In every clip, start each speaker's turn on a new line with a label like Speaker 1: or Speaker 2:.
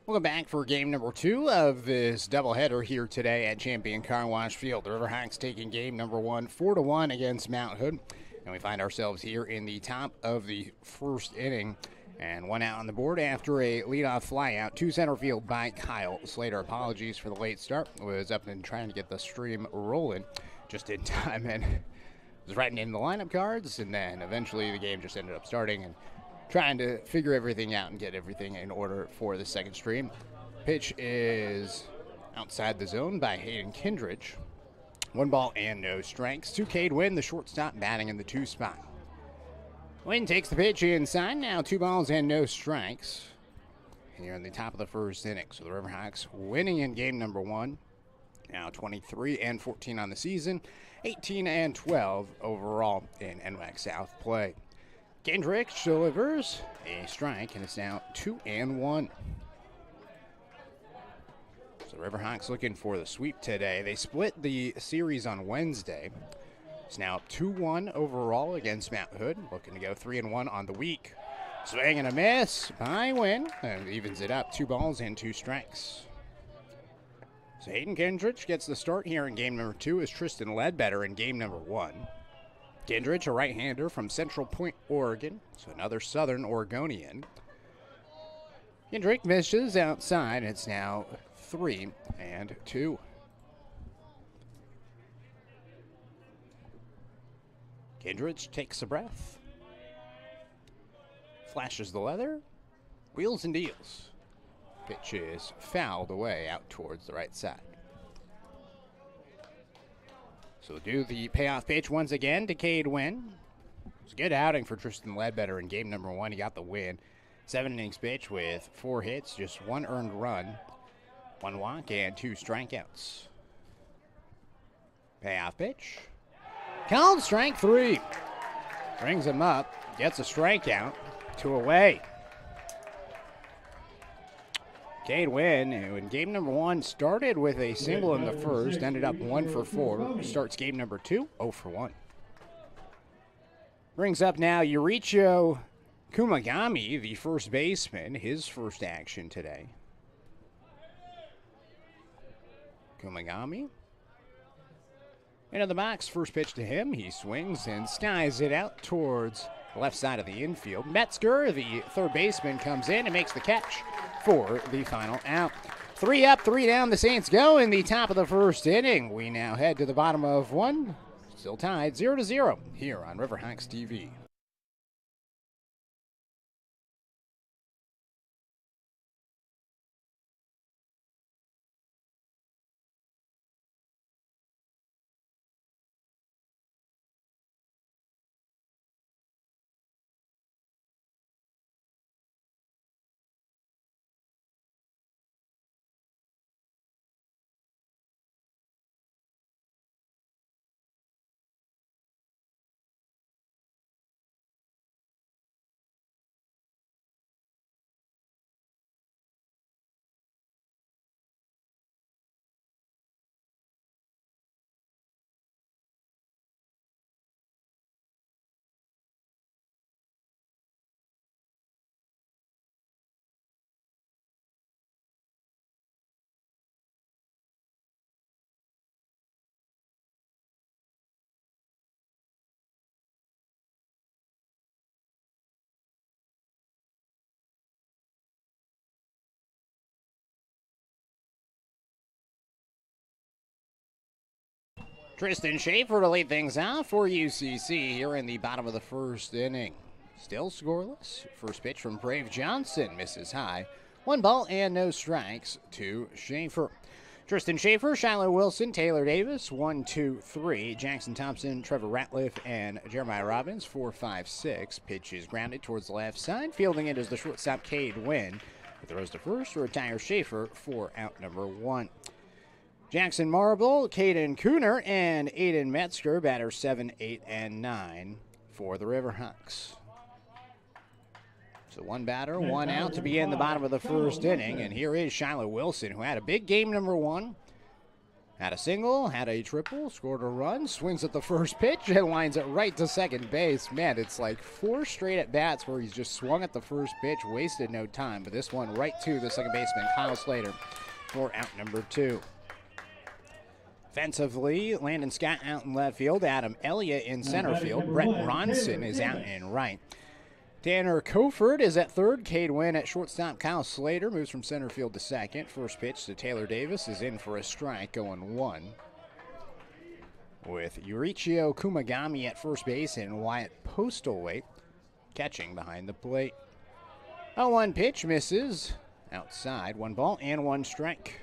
Speaker 1: Welcome back for game number 2 of this doubleheader here today at Champion Car Wash Field. The Riverhawks taking game number 1, 4-1 against Mount Hood. And we find ourselves here in the top of the first inning. And one out on the board after a leadoff flyout to center field by Kyle Slater. Apologies for the late start. Was up and trying to get the stream rolling just in time and was writing in the lineup cards. And then eventually the game just ended up starting and trying to figure everything out and get everything in order for the second stream. Pitch is outside the zone by Hayden Kindridge. 1 ball and no strikes. 2K'd Wynn, the shortstop, batting in the 2 spot. Wynn takes the pitch inside. Now 2 balls and no strikes here in the top of the first inning. So the Riverhawks winning in game number 1. Now 23-14 on the season. 18-12 overall in NWAC South play. Kendrick delivers a strike, and it's now 2-1. So Riverhawks looking for the sweep today. They split the series on Wednesday. It's now 2-1 overall against Mount Hood. Looking to go 3-1 on the week. Swing and a miss by Wynn, and evens it up. 2 balls and 2 strikes. So Hayden Kendrick gets the start here in game number 2 as Tristan Ledbetter in game number 1. Kendrick, a right-hander from Central Point, Oregon, so another Southern Oregonian. Kendrick misses outside. It's now 3-2. Kendrick takes a breath, flashes the leather, wheels and deals. Pitch is fouled away out towards the right side. So we'll do the payoff pitch once again to Cade Wynn. It's a good outing for Tristan Ledbetter in game number 1. He got the win. 7 innings pitch with 4 hits, just 1 earned run, 1 walk, and 2 strikeouts. Payoff pitch. Called strike 3. Brings him up, gets a strikeout, 2 away. Cade Wynn, who in game number 1 started with a single in the first, ended up 1 for 4. Starts game number 2, 0 for 1. Brings up now Yuricho Kumagami, the first baseman, his first action today. Kumagami into the box, first pitch to him. He swings and skies it out towards the left side of the infield. Metzger, the third baseman, comes in and makes the catch for the final out. 3 up, 3 down, the Saints go in the top of the first inning. We now head to the bottom of 1, still tied 0-0 here on Riverhawks TV. Tristan Schaefer to lead things out for UCC here in the bottom of the first inning. Still scoreless. First pitch from Brave Johnson misses high. 1 ball and no strikes to Schaefer. Tristan Schaefer, Shiloh Wilson, Taylor Davis, 1, 2, 3. Jackson Thompson, Trevor Ratliff, and Jeremiah Robbins, 4, 5, 6. Pitch is grounded towards the left side. Fielding it is the shortstop Cade Wynn. It throws to first to retire Schaefer for out number 1. Jackson Marble, Caden Cooner, and Aiden Metzger, batters 7, 8, and 9 for the Riverhawks. So 1 batter, 1 out to begin the bottom of the first inning. And here is Shiloh Wilson, who had a big game number 1. Had a single, had a triple, scored a run, swings at the first pitch, and lines it right to second base. Man, it's like 4 straight at-bats where he's just swung at the first pitch, wasted no time. But this one right to the second baseman, Kyle Slater, for out number 2. Offensively, Landon Scott out in left field, Adam Elliott in center field, Brett Ronson is out in right. Tanner Koford is at third. Cade Wynn at shortstop. Kyle Slater moves from center field to second. First pitch to Taylor Davis is in for a strike, going 1. With Yurichio Kumagami at first base and Wyatt Postlethwaite catching behind the plate. A 1 pitch misses outside. 1 ball and 1 strike.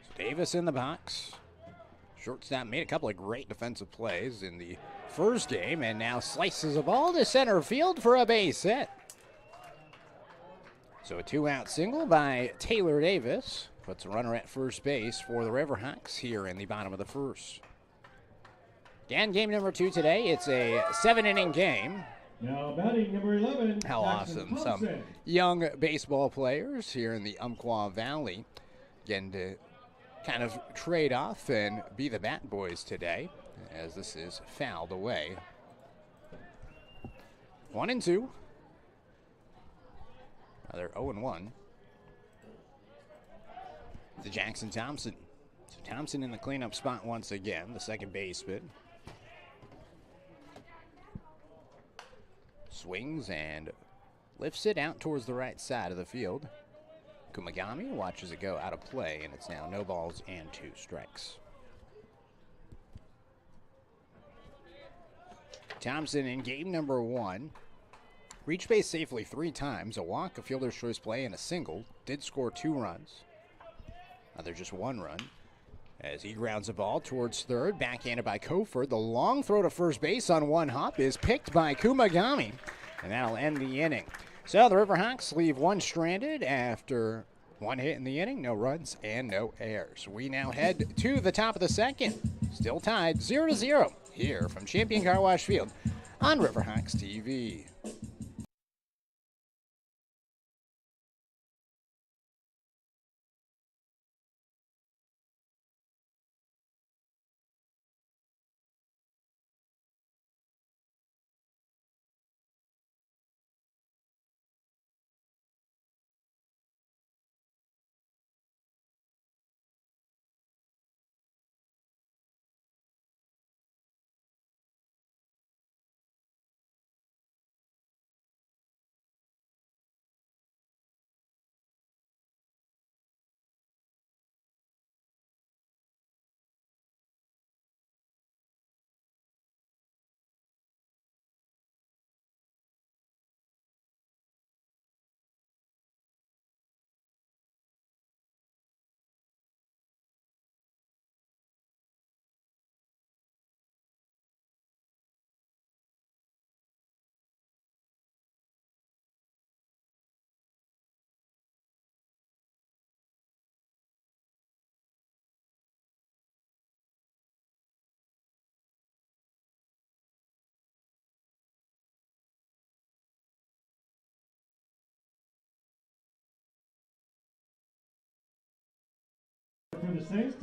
Speaker 1: So Davis in the box. Shortstop made a couple of great defensive plays in the first game and now slices a ball to center field for a base hit. So a 2-out single by Taylor Davis puts a runner at first base for the Riverhawks here in the bottom of the first. Again, game number 2 today. It's a 7-inning game.
Speaker 2: Now batting number 11.
Speaker 1: How awesome. Some young baseball players here in the Umpqua Valley getting to kind of trade off and be the bat boys today, as this is fouled away. 1-2. They're 0-1. To Jackson Thompson. So Thompson in the cleanup spot once again, the second baseman. Swings and lifts it out towards the right side of the field. Kumagami watches it go out of play, and it's now no balls and 2 strikes. Thompson in game number 1. Reached base safely 3 times, a walk, a fielder's choice play, and a single. Did score 2 runs. They're just 1 run. As he grounds the ball towards third, backhanded by Koford. The long throw to first base on 1 hop is picked by Kumagami, and that'll end the inning. So the Riverhawks leave 1 stranded after 1 hit in the inning, no runs and no errors. We now head to the top of the second, still tied 0-0 here from Champion Car Wash Field on Riverhawks TV.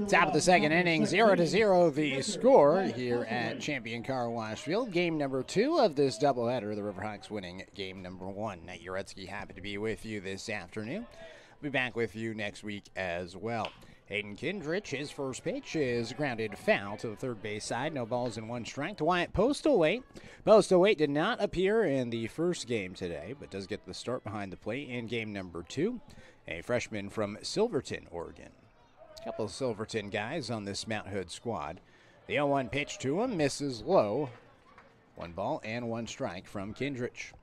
Speaker 1: Top of the second inning, 0-0 the score here at Champion Car Wash Field. Game number 2 of this doubleheader. The Riverhawks winning game number 1. Nate Jarecki, happy to be with you this afternoon. We'll be back with you next week as well. Hayden Kindrich, his first pitch is grounded foul to the third base side. No balls and 1 strike to Wyatt Postlethwaite. Postlethwaite did not appear in the first game today, but does get the start behind the plate in game number 2. A freshman from Silverton, Oregon. A couple of Silverton guys on this Mount Hood squad. The 0-1 pitch to him misses low. 1 ball and 1 strike from Kindrich.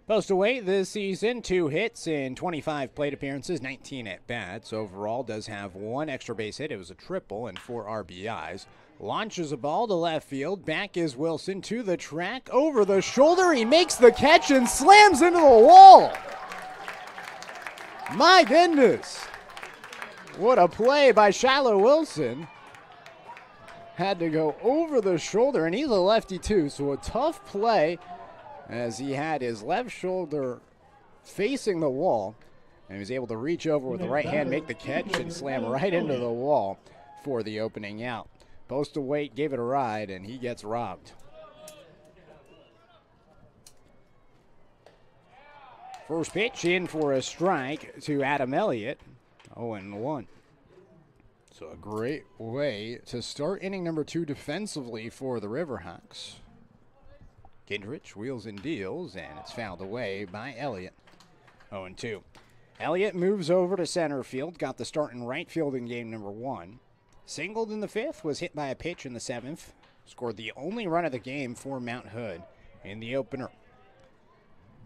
Speaker 1: Postlethwaite this season, 2 hits in 25 plate appearances, 19 at-bats. Overall does have 1 extra base hit. It was a triple and 4 RBIs. Launches a ball to left field. Back is Wilson to the track. Over the shoulder. He makes the catch and slams into the wall. My goodness. What a play by Shiloh Wilson. Had to go over the shoulder, and he's a lefty too, so a tough play as he had his left shoulder facing the wall. And he was able to reach over with the right hand, make the catch, and slam right into the wall for the opening out. Postal Weight gave it a ride, and he gets robbed. First pitch in for a strike to Adam Elliott, 0-1. So a great way to start inning number 2 defensively for the Riverhawks. Kindrich wheels and deals, and it's fouled away by Elliott, 0-2. Elliott moves over to center field, got the start in right field in game number 1. Singled in the 5th, was hit by a pitch in the 7th. Scored the only run of the game for Mount Hood in the opener.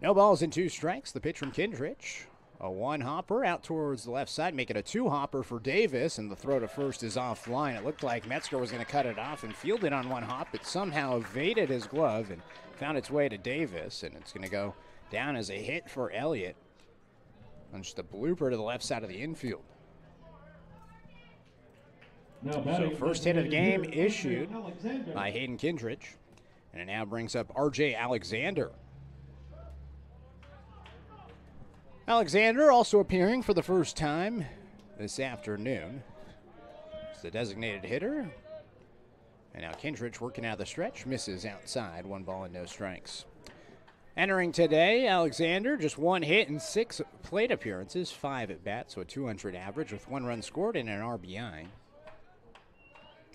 Speaker 1: No balls and 2 strikes. The pitch from Kindrich. A 1-hopper out towards the left side, make it a 2-hopper for Davis, and the throw to first is offline. It looked like Metzger was going to cut it off and field it on 1 hop. It somehow evaded his glove and found its way to Davis, and it's going to go down as a hit for Elliott. And just a blooper to the left side of the infield. So first hit of the game issued by Hayden Kindrich. And it now brings up R.J. Alexander. Alexander also appearing for the first time this afternoon. He's the designated hitter. And now Kindrich working out the stretch, misses outside, 1 ball and no strikes. Entering today, Alexander, just 1 hit and 6 plate appearances, 5 at bats, so a 200 average with 1 run scored and an RBI.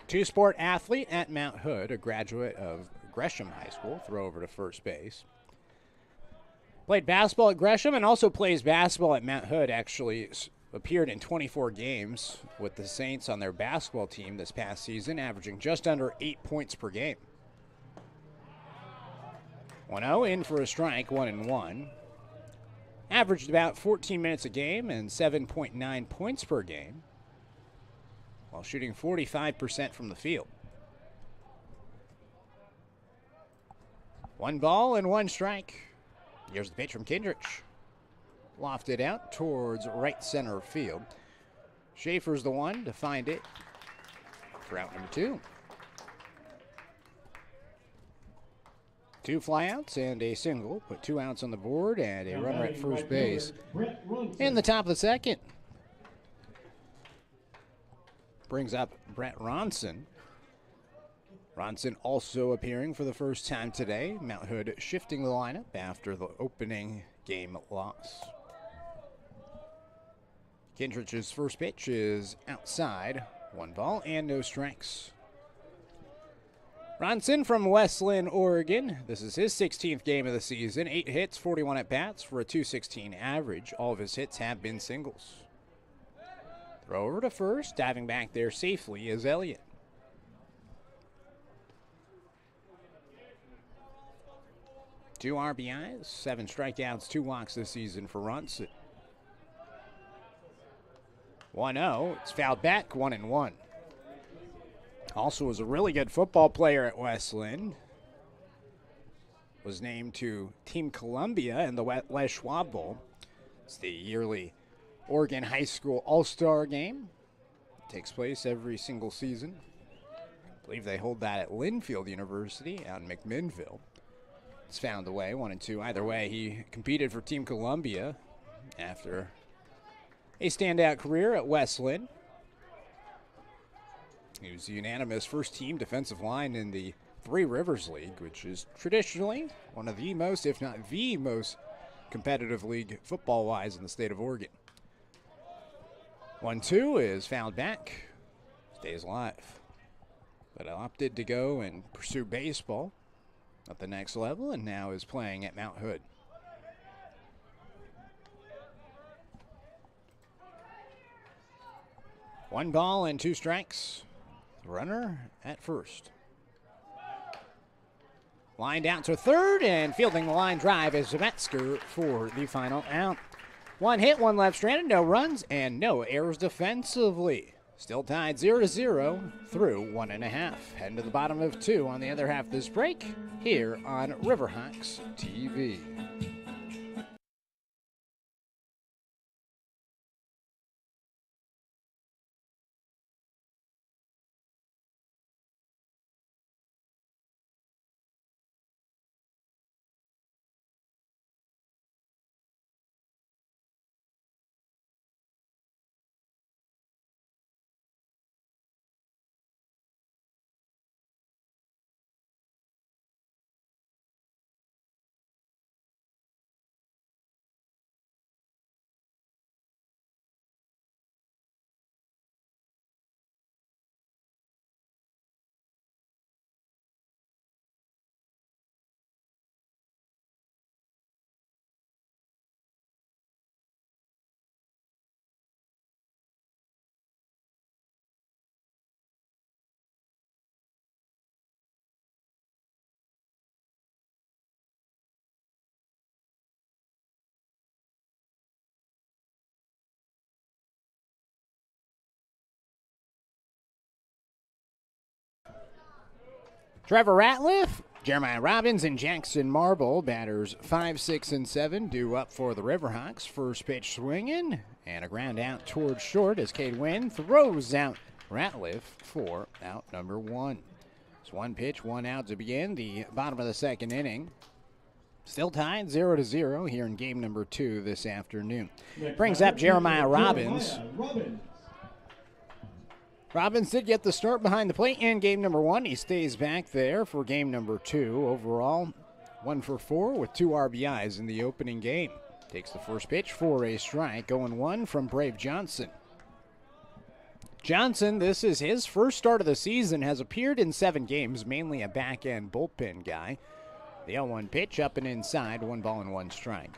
Speaker 1: Two-sport athlete at Mount Hood, a graduate of Gresham High School, throw over to first base. Played basketball at Gresham and also plays basketball at Mount Hood. Actually appeared in 24 games with the Saints on their basketball team this past season, averaging just under 8 points per game. 1-0 in for a strike, 1-1. Averaged about 14 minutes a game and 7.9 points per game, while shooting 45% from the field. 1 ball and 1 strike. Here's the pitch from Kindrich. Lofted out towards right center field. Schaefer's the one to find it for out number 2. 2 flyouts and a single. Put 2 outs on the board and a runner at first base in the top of the 2nd. Brings up Brett Ronson. Ronson also appearing for the first time today. Mount Hood shifting the lineup after the opening game loss. Kindrich's first pitch is outside. 1 ball and no strikes. Ronson from Westland, Oregon. This is his 16th game of the season. 8 hits, 41 at-bats for a .216 average. All of his hits have been singles. Throw over to first. Diving back there safely is Elliott. Two RBIs, 7 strikeouts, 2 walks this season for Ronson. 1-0. It's fouled back, 1-1. Also was a really good football player at Westland. Was named to Team Columbia in the Les Schwab Bowl. It's the yearly Oregon High School All-Star Game. It takes place every single season. I believe they hold that at Linfield University out in McMinnville. It's found away, 1-2. Either way, he competed for Team Columbia after a standout career at Westland. He was the unanimous first-team defensive line in the Three Rivers League, which is traditionally one of the most, if not the most, competitive league football-wise in the state of Oregon. 1-2 is fouled back, stays alive, but opted to go and pursue baseball at the next level, and now is playing at Mount Hood. One ball and 2 strikes. Runner at first. Lined out to third, and fielding the line drive is Metzger for the final out. 1 hit, 1 left stranded, no runs, and no errors defensively. Still tied 0-0 through 1.5. Heading to the bottom of 2 on the other half of this break here on Riverhawks TV. Trevor Ratliff, Jeremiah Robbins, and Jackson Marble, batters 5, 6, and 7, due up for the Riverhawks. First pitch swinging, and a ground out towards short as Cade Wynn throws out Ratliff for out number 1. It's 1 pitch, 1 out to begin the bottom of the second inning. Still tied 0-0 here in game number 2 this afternoon. Brings up Jeremiah Robbins. Robbins did get the start behind the plate in game number 1. He stays back there for game number 2. Overall, 1 for 4 with 2 RBIs in the opening game. Takes the first pitch for a strike, 0-1 from Brave Johnson. Johnson, this is his first start of the season, has appeared in 7 games, mainly a back-end bullpen guy. The 0-1 pitch up and inside, 1 ball and 1 strike.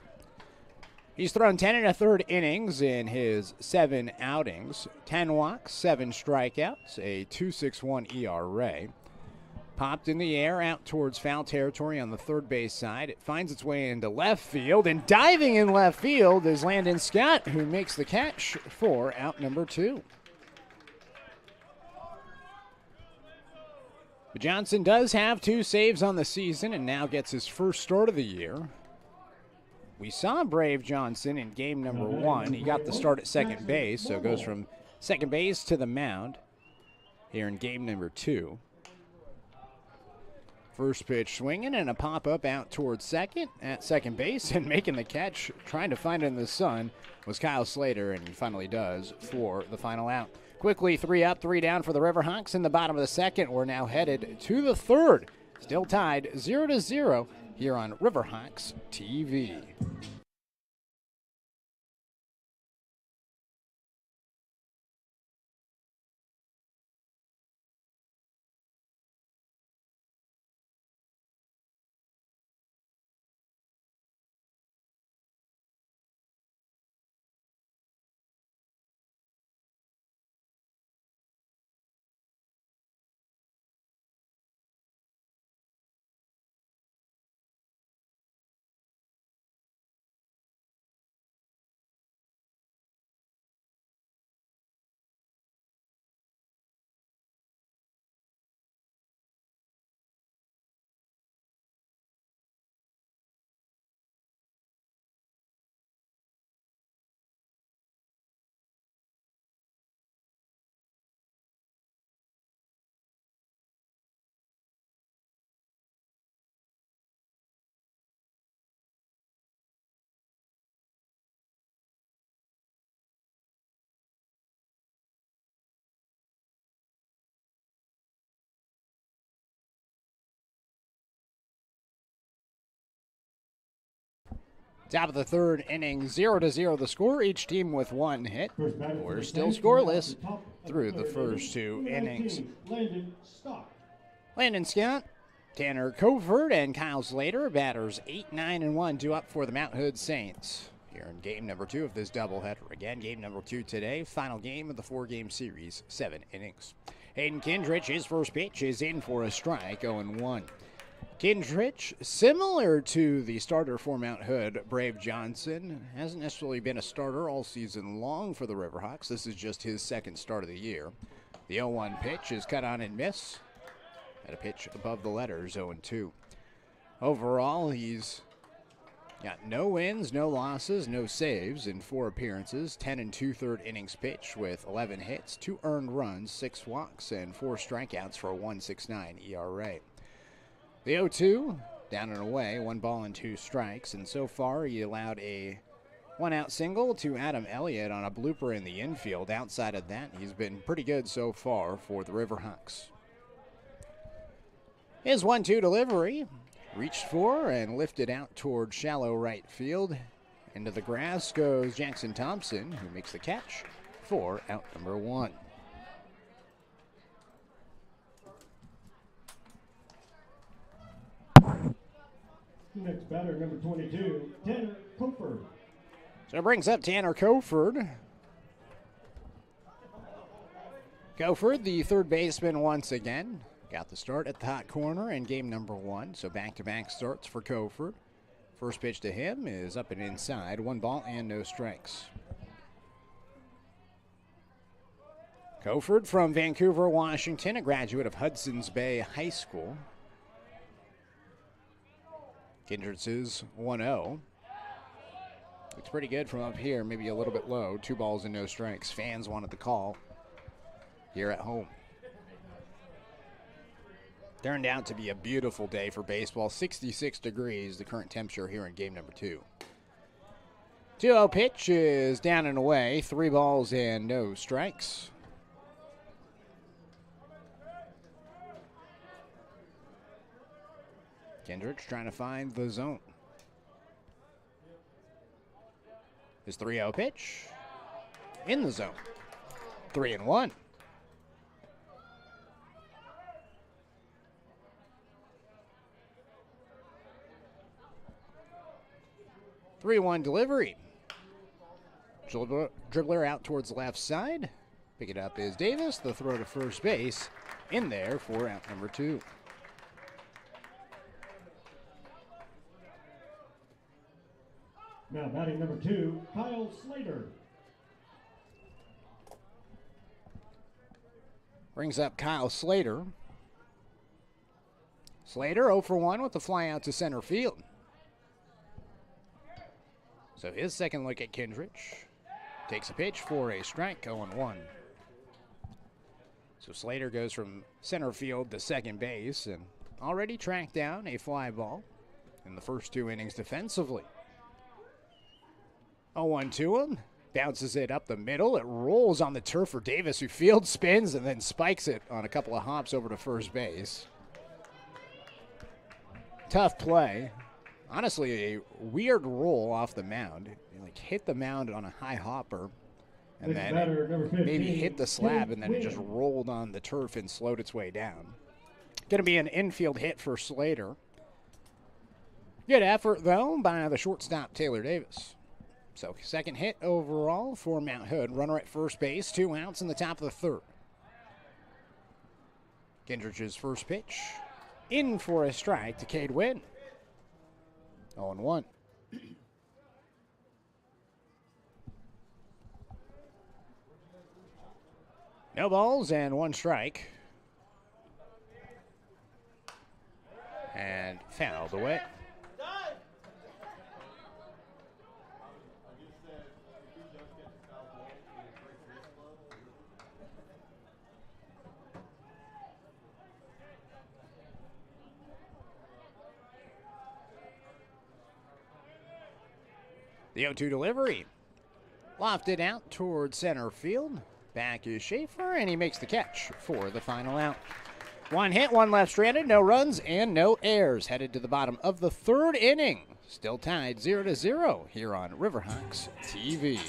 Speaker 1: He's thrown 10 1/3 innings in his 7 outings, 10 walks, 7 strikeouts, a 2.61 ERA. Popped in the air out towards foul territory on the third base side. It finds its way into left field, and diving in left field is Landon Scott, who makes the catch for out number 2. But Johnson does have 2 saves on the season and now gets his first start of the year. We saw Brave Johnson in game number 1. He got the start at second base, so goes from second base to the mound here in game number 2. First pitch swinging and a pop-up out towards second at second base, and making the catch, trying to find it in the sun, was Kyle Slater, and he finally does for the final out. Quickly 3 up, 3 down for the Riverhawks in the bottom of the second. We're now headed to the third. Still tied 0-0 here on Riverhawks TV. Top of the third inning, 0-0 the score, each team with 1 hit. We're still scoreless through the first 2 innings. Landon Scott, Tanner Covert, and Kyle Slater, batters 8, 9, and 1, due up for the Mount Hood Saints. Here in game number 2 of this doubleheader. Again, game number 2 today, final game of the 4-game series, 7 innings. Hayden Kindrich, his first pitch is in for a strike, 0-1. Kindrich, similar to the starter for Mount Hood, Brave Johnson, hasn't necessarily been a starter all season long for the Riverhawks. This is just his second start of the year. The 0-1 pitch is cut on and miss. At a pitch above the letters, 0-2. Overall, he's got no wins, no losses, no saves in 4 appearances. 10 2/3 innings pitched with 11 hits, 2 earned runs, 6 walks, and 4 strikeouts for a 1.69 ERA. The 0-2, down and away, 1 ball and 2 strikes, and so far he allowed a 1-out single to Adam Elliott on a blooper in the infield. Outside of that, he's been pretty good so far for the Riverhawks. His 1-2 delivery, reached for and lifted out toward shallow right field. Into the grass goes Jackson Thompson, who makes the catch for out number 1.
Speaker 2: Next batter, number 22, Tanner Coford.
Speaker 1: So it brings up Tanner Coford. Coford, the third baseman once again, got the start at the hot corner in game number 1. So back-to-back starts for Coford. First pitch to him is up and inside, 1 ball and no strikes. Coford from Vancouver, Washington, a graduate of Hudson's Bay High School. Kindred's is 1-0. Looks pretty good from up here, maybe a little bit low. 2 balls and no strikes. Fans wanted the call here at home. Turned out to be a beautiful day for baseball. 66 degrees, the current temperature here in game number 2. 2-0 pitch is down and away. 3 balls and no strikes. Kindred's trying to find the zone. His 3-0 pitch in the zone. 3-1. Three-one delivery. Dribbler out towards the left side. Pick it up is Davis. The throw to first base in there for out number 2.
Speaker 2: Now batting number 2, Kyle Slater.
Speaker 1: Brings up Kyle Slater. Slater 0 for 1 with the fly out to center field. So his second look at Kindred's. Takes a pitch for a strike, 0-1. So Slater goes from center field to second base and already tracked down a fly ball in the first 2 innings defensively. 0-1 to him. Bounces it up the middle. It rolls on the turf for Davis, who field spins and then spikes it on a couple of hops over to first base. Tough play. Honestly, a weird roll off the mound. He like hit the mound on a high hopper and then maybe hit the slab and then it just rolled on the turf and slowed its way down. Going to be an infield hit for Slater. Good effort, though, by the shortstop, Taylor Davis. So second hit overall for Mount Hood. Runner at first base, 2 outs in the top of the third. Kindred's first pitch. In for a strike to Cade Wynn. 0-1. No balls and 1 strike. And fouled away. The 0-2 delivery. Lofted out towards center field. Back is Schaefer, and he makes the catch for the final out. 1 hit, 1 left stranded, no runs, and no errors. Headed to the bottom of the 3rd inning. Still tied 0-0 here on Riverhawks TV.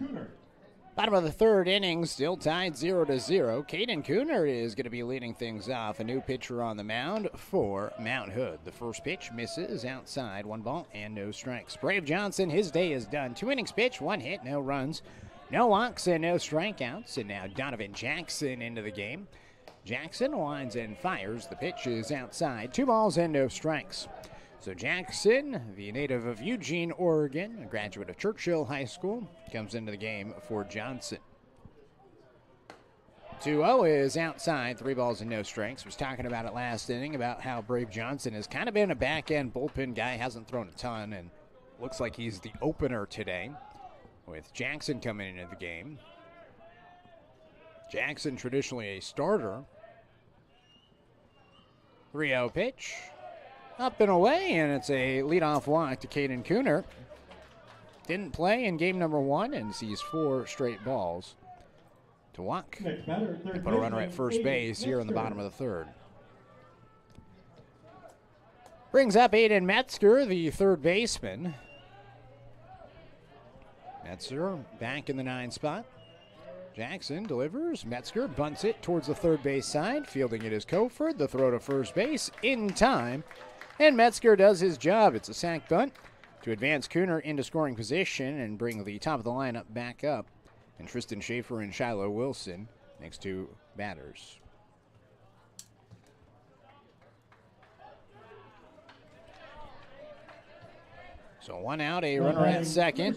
Speaker 2: Cooner.
Speaker 1: Bottom of the third inning, still tied 0-0. Caden Cooner is going to be leading things off. A new pitcher on the mound for Mount Hood. The first pitch misses outside. 1 ball and no strikes. Brave Johnson, his day is done. 2 innings pitch, 1 hit, no runs, no walks, and no strikeouts. And now Donovan Jackson into the game. Jackson winds and fires. The pitch is outside. 2 balls and no strikes. So Jackson, the native of Eugene, Oregon, a graduate of Churchill High School, comes into the game for Johnson. 2-0 is outside, 3 balls and no strikes. Was talking about it last inning about how Brave Johnson has kind of been a back-end bullpen guy, hasn't thrown a ton, and looks like he's the opener today with Jackson coming into the game. Jackson traditionally a starter. 3-0 pitch. Up and away, and it's a leadoff walk to Caden Cooner. Didn't play in game number 1 and sees 4 straight balls to walk. And put a runner at first base here in the bottom of the third. Brings up Aiden Metzger, the third baseman. Metzger back in the 9 spot. Jackson delivers. Metzger bunts it towards the third base side. Fielding it is Coford. The throw to first base in time. And Metzger does his job. It's a sac bunt to advance Cooner into scoring position and bring the top of the lineup back up. And Tristan Schaefer and Shiloh Wilson next to batters. So 1 out, a runner at second.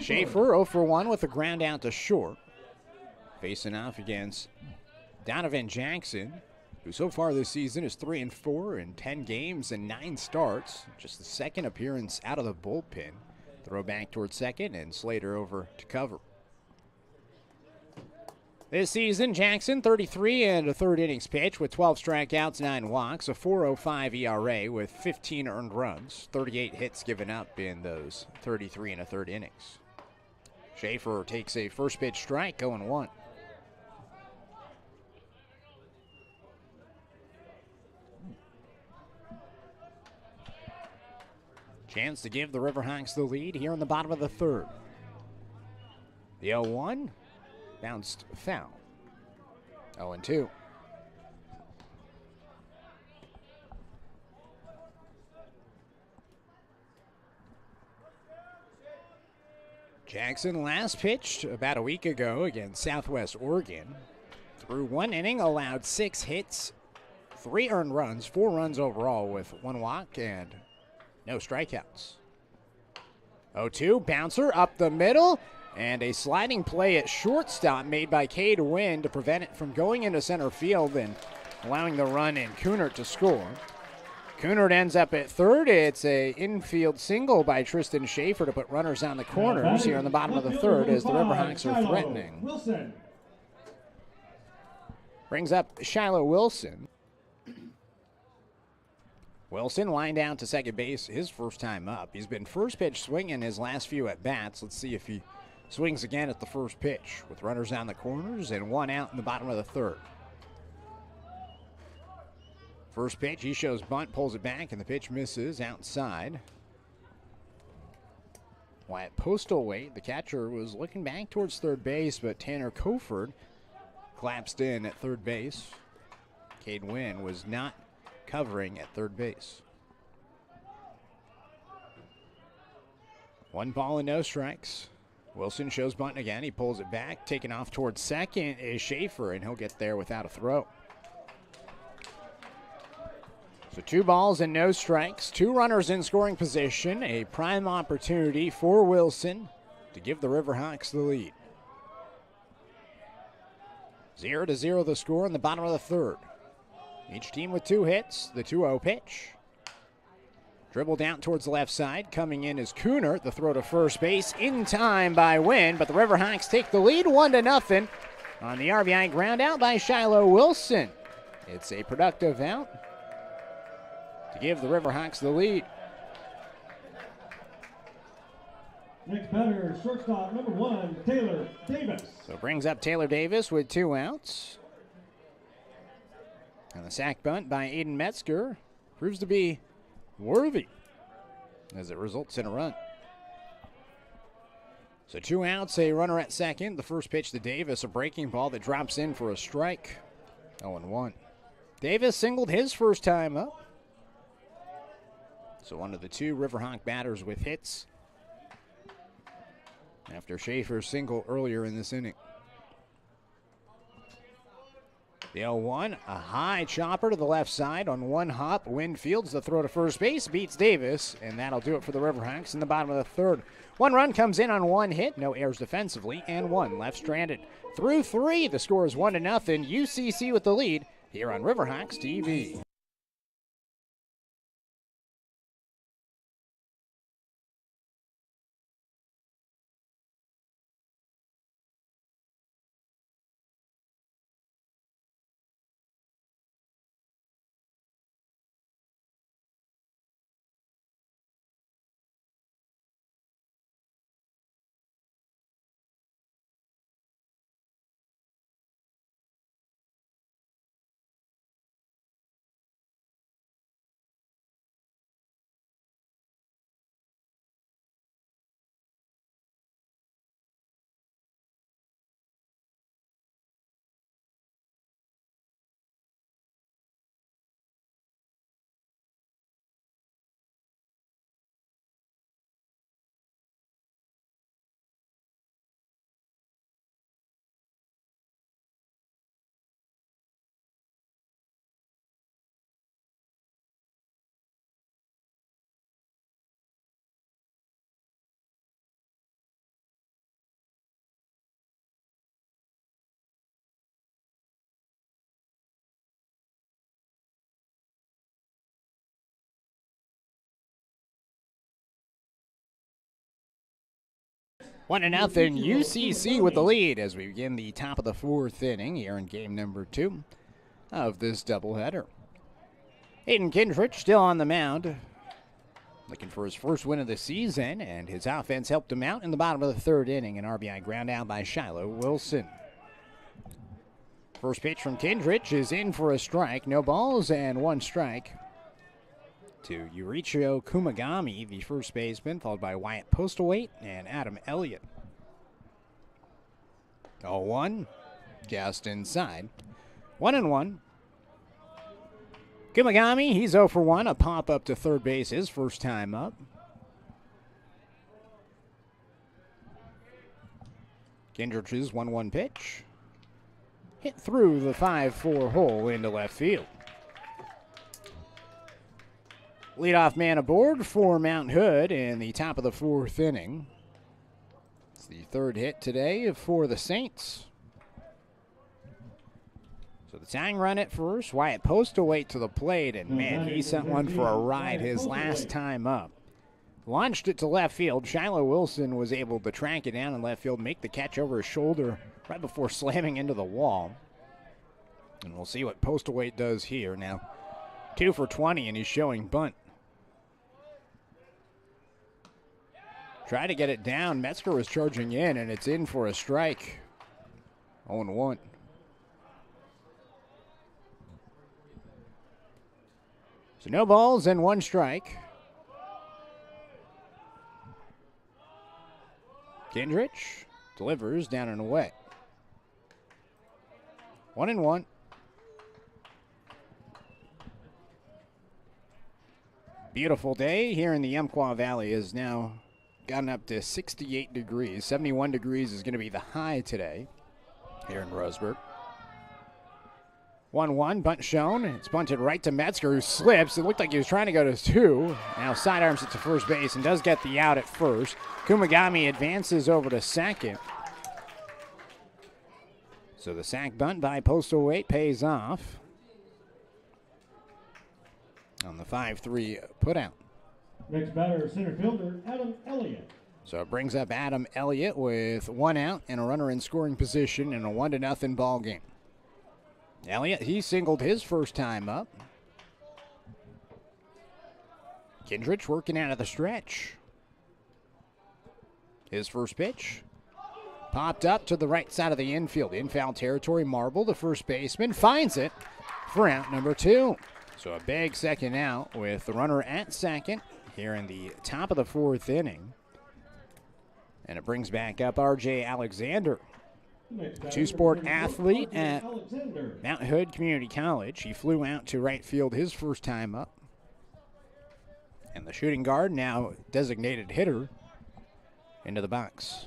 Speaker 1: Schaefer 0 for 1 with a ground out to short. Facing off against Donovan Jackson, who so far this season is 3-4 in 10 games and 9 starts. Just the second appearance out of the bullpen. Throw back towards second and Slater over to cover. This season, Jackson 33 and a third innings pitch with 12 strikeouts, 9 walks, a 4.05 ERA with 15 earned runs, 38 hits given up in those 33 and a third innings. Schaefer takes a first pitch strike, 0-1. Chance to give the Riverhawks the lead here in the bottom of the third. The 0-1 bounced foul. 0-2. Jackson last pitched about a week ago against Southwest Oregon. Through 1 inning, allowed 6 hits, 3 earned runs, 4 runs overall with 1 walk and no strikeouts. 0-2, bouncer up the middle, and a sliding play at shortstop made by Cade Wynn to prevent it from going into center field and allowing the run in Coonert to score. Coonert ends up at third. It's a infield single by Tristan Schaefer to put runners on the corners here in the bottom of the third as the Riverhawks are threatening.
Speaker 2: Wilson.
Speaker 1: Brings up Shiloh Wilson. Wilson lined down to second base his first time up. He's been first pitch swinging his last few at-bats. Let's see if he swings again at the first pitch with runners on the corners and 1 out in the bottom of the third. First pitch, he shows bunt, pulls it back, and the pitch misses outside. Wyatt Postlethwaite, the catcher, was looking back towards third base, but Tanner Coford collapsed in at third base. Cade Wynn was not covering at third base. 1 ball and no strikes. Wilson shows bunt again. He pulls it back. Taken off towards second is Schaefer, and he'll get there without a throw. So 2 balls and no strikes. 2 runners in scoring position. A prime opportunity for Wilson to give the Riverhawks the lead. 0-0 the score in the bottom of the third. Each team with 2 hits. The 2-0 pitch. Dribbled down towards the left side. Coming in is Coonert. The throw to first base in time by Wynn, but the Riverhawks take the lead 1-0 on the RBI ground out by Shiloh Wilson. It's a productive out to give the Riverhawks the lead.
Speaker 2: Next batter, shortstop number 1, Taylor Davis.
Speaker 1: So brings up Taylor Davis with 2 outs. And the sac bunt by Aiden Metzger proves to be worthy as it results in a run. So 2 outs, a runner at second. The first pitch to Davis, a breaking ball that drops in for a strike. 0-1. Davis singled his first time up. So one of the 2 Riverhawk batters with hits after Schaefer's single earlier in this inning. The 0-1, a high chopper to the left side on one hop. Winfield's the throw to first base, beats Davis, and that'll do it for the Riverhawks in the bottom of the third. 1 run comes in on 1 hit, no errors defensively, and 1 left stranded. Through 3, the score is 1-0. UCC with the lead here on Riverhawks TV. One to nothing, UCC with the lead as we begin the top of the 4th inning here in game number 2 of this doubleheader. Hayden Kindrich still on the mound, looking for his first win of the season, and his offense helped him out in the bottom of the 3rd inning. An RBI ground out by Shiloh Wilson. First pitch from Kindrich is in for a strike. No balls and 1 strike to Yurichio Kumagami, the first baseman, followed by Wyatt Postlewaite and Adam Elliott. 0-1, just inside. 1-1. Kumagami, he's 0 for 1, a pop up to third base, his first time up. Kindrich's 1-1 pitch. Hit through the 5-4 hole into left field. Leadoff man aboard for Mount Hood in the top of the 4th inning. It's the 3rd hit today for the Saints. So the tying run at first. Wyatt Postlewaite to the plate, and man, he sent one for a ride his last time up. Launched it to left field. Shiloh Wilson was able to track it down in left field, make the catch over his shoulder right before slamming into the wall. And we'll see what Postlewaite does here. Now, 2 for 20, and he's showing bunt. Try to get it down. Metzger was charging in, and it's in for a strike. 0-1. So no balls and 1 strike. Kindrich delivers down and away. 1-1. Beautiful day here in the Umpqua Valley is now gotten up to 68 degrees. 71 degrees is going to be the high today here in Roseburg. 1-1, bunt shown. It's bunted right to Metzger, who slips. It looked like he was trying to go to 2. Now sidearms it to first base and does get the out at first. Kumagami advances over to second. So the sack bunt by Postlewaite pays off on the 5-3 putout.
Speaker 2: Next batter, center fielder, Adam Elliott.
Speaker 1: So it brings up Adam Elliott with 1 out and a runner in scoring position in a 1-0 ball game. Elliott, he singled his first time up. Kindrich working out of the stretch. His first pitch popped up to the right side of the infield. In foul territory, Marble, the first baseman, finds it for out number 2. So a big second out with the runner at second here in the top of the 4th inning. And it brings back up R.J. Alexander, two-sport athlete at Mount Hood Community College. He flew out to right field his first time up. And the shooting guard, now designated hitter, into the box.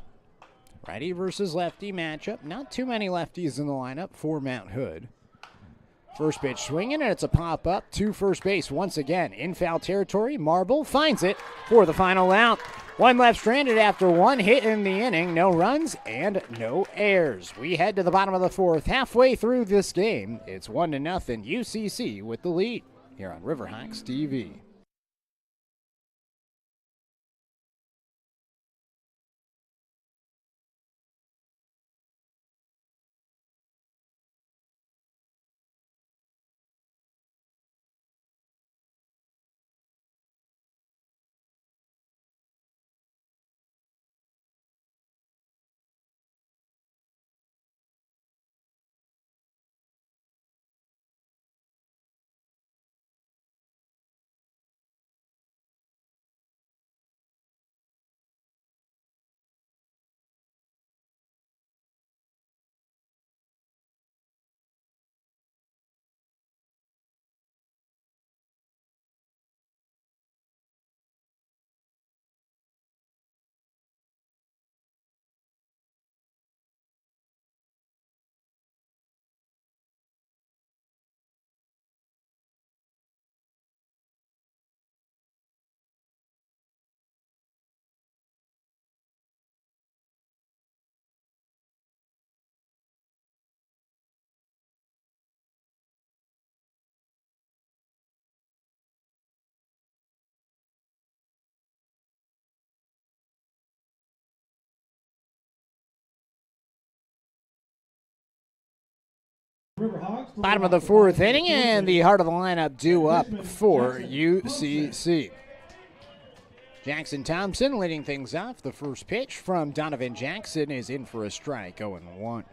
Speaker 1: Righty versus lefty matchup. Not too many lefties in the lineup for Mount Hood. First pitch swinging, and it's a pop-up to first base once again. In foul territory, Marble finds it for the final out. One left stranded after one hit in the inning. No runs and no errors. We head to the bottom of the fourth. Halfway through this game, it's 1-0 UCC with the lead here on Riverhawks TV. Bottom of the fourth inning, and the heart of the lineup due up for UCC. Jackson Thompson leading things off. The first pitch from Donovan Jackson is in for a strike, 0-1.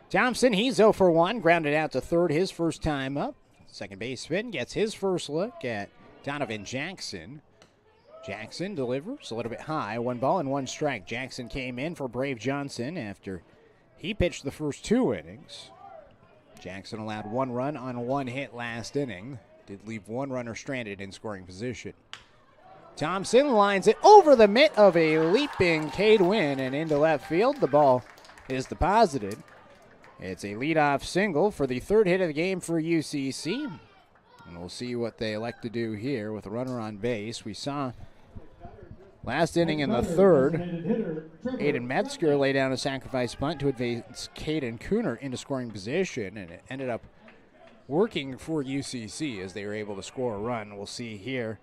Speaker 1: Thompson, he's 0 for 1, grounded out to third his first time up. Second baseman gets his first look at Donovan Jackson. Jackson delivers a little bit high, 1 ball and 1 strike. Jackson came in for Brave Johnson after he pitched the first 2 innings. Jackson allowed 1 run on 1 hit last inning. Did leave 1 runner stranded in scoring position. Thompson lines it over the mitt of a leaping Cade Wynn and into left field. The ball is deposited. It's a leadoff single for the 3rd hit of the game for UCC. And we'll see what they elect to do here with a runner on base. We saw last inning in the 3rd, Aiden Metzger lay down a sacrifice bunt to advance Caden Cooner into scoring position, and it ended up working for UCC as they were able to score a run. We'll see here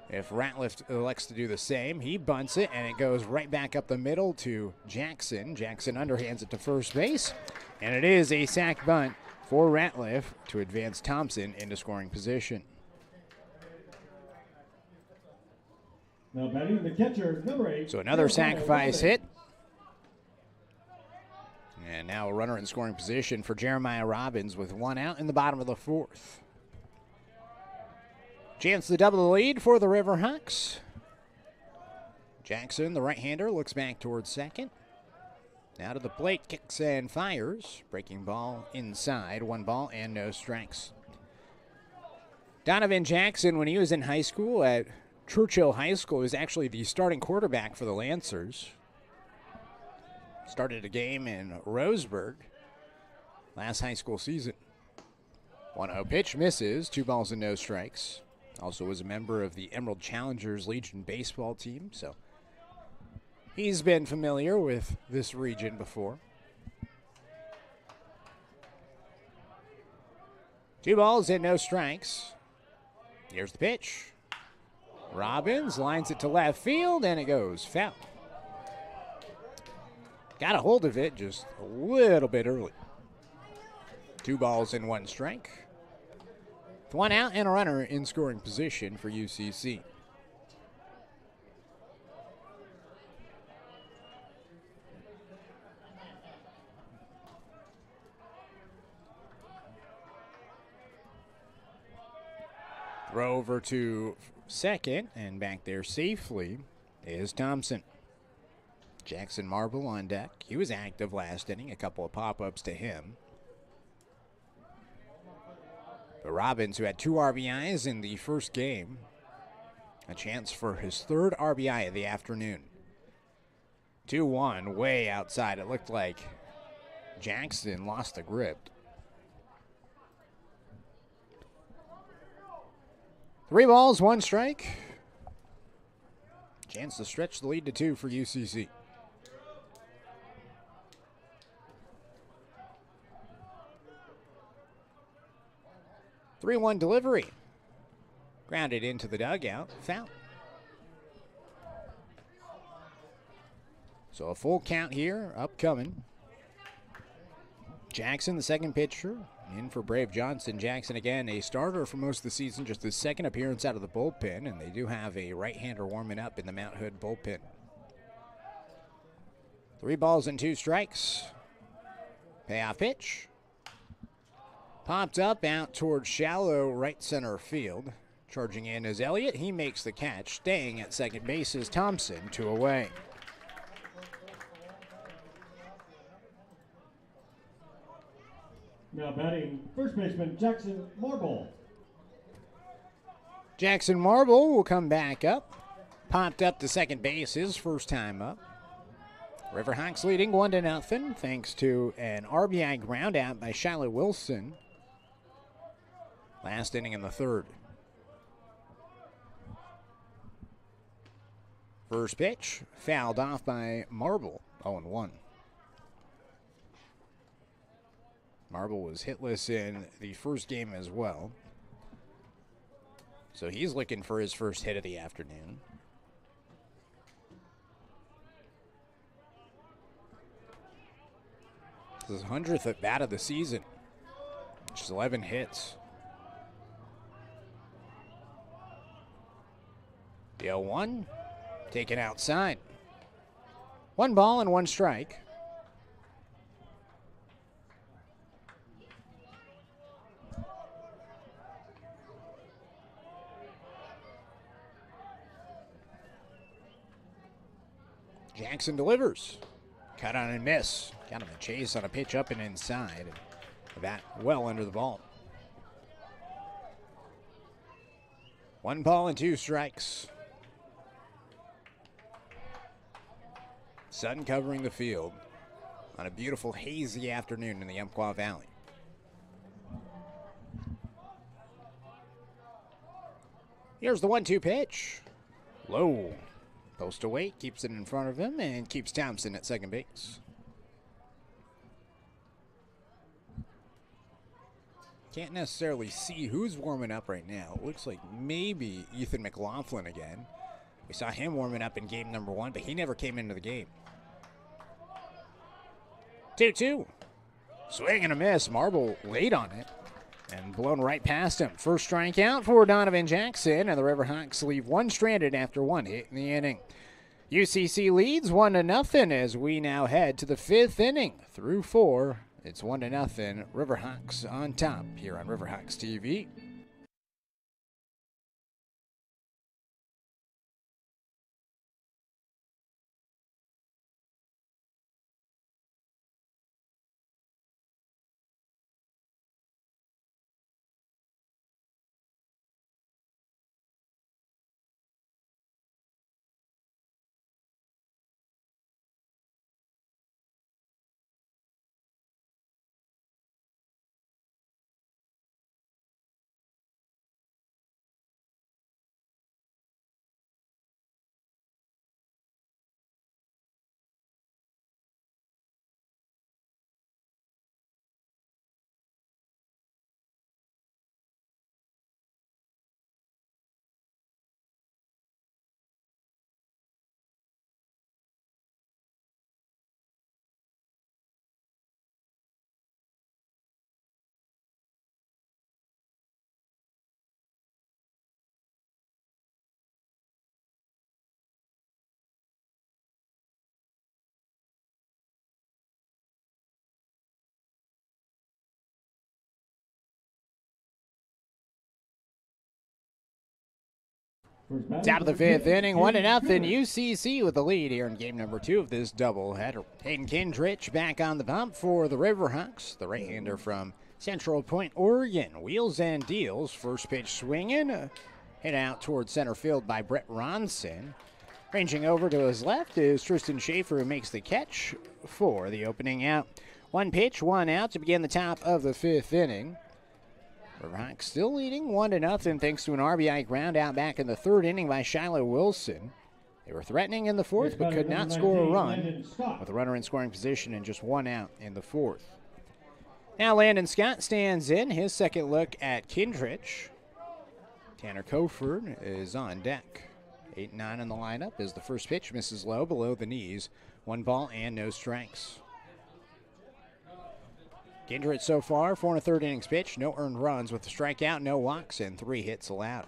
Speaker 1: if Ratliff elects to do the same. He bunts it, and it goes right back up the middle to Jackson. Jackson underhands it to first base, and it is a sac bunt for Ratliff to advance Thompson into scoring position.
Speaker 2: Now batting the catcher, number 8.
Speaker 1: So another sacrifice hit. And now a runner in scoring position for Jeremiah Robbins with 1 out in the bottom of the 4th. Chance to double the lead for the Riverhawks. Jackson, the right-hander, looks back towards second. Now to the plate, kicks and fires. Breaking ball inside, 1 ball and no strikes. Donovan Jackson, when he was in high school at Churchill High School, is actually the starting quarterback for the Lancers. Started a game in Roseburg last high school season. 1-0 pitch misses, 2 balls and no strikes. Also was a member of the Emerald Challengers Legion baseball team, so he's been familiar with this region before. 2 balls and no strikes. Here's the pitch. Robbins lines it to left field, and it goes foul. Got a hold of it just a little bit early. 2 balls and 1 strike. 1 out and a runner in scoring position for UCC. Throw over to second, and back there safely is Thompson. Jackson Marble on deck. He was active last inning, a couple of pop-ups to him. But Robbins, who had 2 RBIs in the first game, a chance for his 3rd RBI of the afternoon. 2-1, way outside. It looked like Jackson lost the grip. 3 balls, 1 strike. Chance to stretch the lead to 2 for UCC. Three-one delivery. Grounded into the dugout. Foul. So a full count here, upcoming. Jackson, the second pitcher, in for Brave Johnson. Jackson, again, a starter for most of the season, just his 2nd appearance out of the bullpen, and they do have a right-hander warming up in the Mount Hood bullpen. 3 balls and 2 strikes. Payoff pitch. Popped up out towards shallow right center field. Charging in is Elliott. He makes the catch. Staying at second base is Thompson, 2 away.
Speaker 2: Now batting first baseman Jackson Marble.
Speaker 1: Jackson Marble will come back up. Popped up to second base, his first time up. Riverhawks leading 1-0 thanks to an RBI ground out by Shiloh Wilson. Last inning in the 3rd. First pitch, fouled off by Marble, 0-1. Marble was hitless in the first game as well. So he's looking for his first hit of the afternoon. This is his 100th at bat of the season. Just 11 hits. The 0-1, taken outside. 1 ball and 1 strike. Jackson delivers. Cut on and miss. Got him a chase on a pitch up and inside. And that well under the ball. 1 ball and 2 strikes. Sun covering the field on a beautiful hazy afternoon in the Umpqua Valley. Here's the 1-2 pitch. Low. Post away, keeps it in front of him, and keeps Thompson at second base. Can't necessarily see who's warming up right now. It looks like maybe Ethan McLaughlin again. We saw him warming up in game number 1, but he never came into the game. 2-2. Swing and a miss. Marble laid on it and blown right past him. First strikeout for Donovan Jackson, and the Riverhawks leave 1 stranded after 1 hit in the inning. UCC leads 1-0 as we now head to the 5th inning. Through 4, it's 1-0. Riverhawks on top here on Riverhawks TV. Top of the fifth inning, 1-0 UCC with the lead here in game number 2 of this doubleheader. Hayden Kindrich back on the bump for the Riverhawks. The right-hander from Central Point, Oregon. Wheels and deals. First pitch swinging. Hit out towards center field by Brett Ronson. Ranging over to his left is Tristan Schaefer, who makes the catch for the opening out. One pitch, one out to begin the top of the fifth inning. Riverhawks still leading 1-0 thanks to an RBI ground out back in the third inning by Shiloh Wilson. They were threatening in the fourth but could not score a run with a runner in scoring position and just one out in the fourth. Now Landon Scott stands in, his second look at Kindrich. Tanner Coford is on deck. 8-9 in the lineup as the first pitch misses low below the knees. 1 ball and no strikes. Kindrich so far, 4 1/3 innings pitch, no earned runs with a strikeout, no walks, and 3 hits allowed.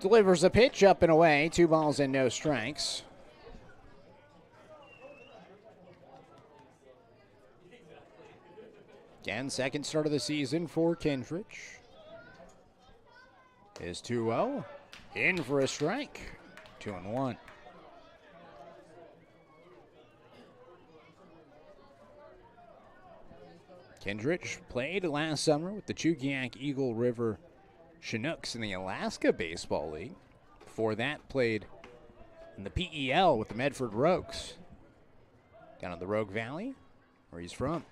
Speaker 1: Delivers a pitch up and away, 2 balls and no strikes. Again, second start of the season for Kindrich. Is 2-0, in for a strike, 2-1. Kindrich played last summer with the Chugiak Eagle River Chinooks in the Alaska Baseball League. Before that, played in the PEL with the Medford Rogues down in the Rogue Valley, where he's from.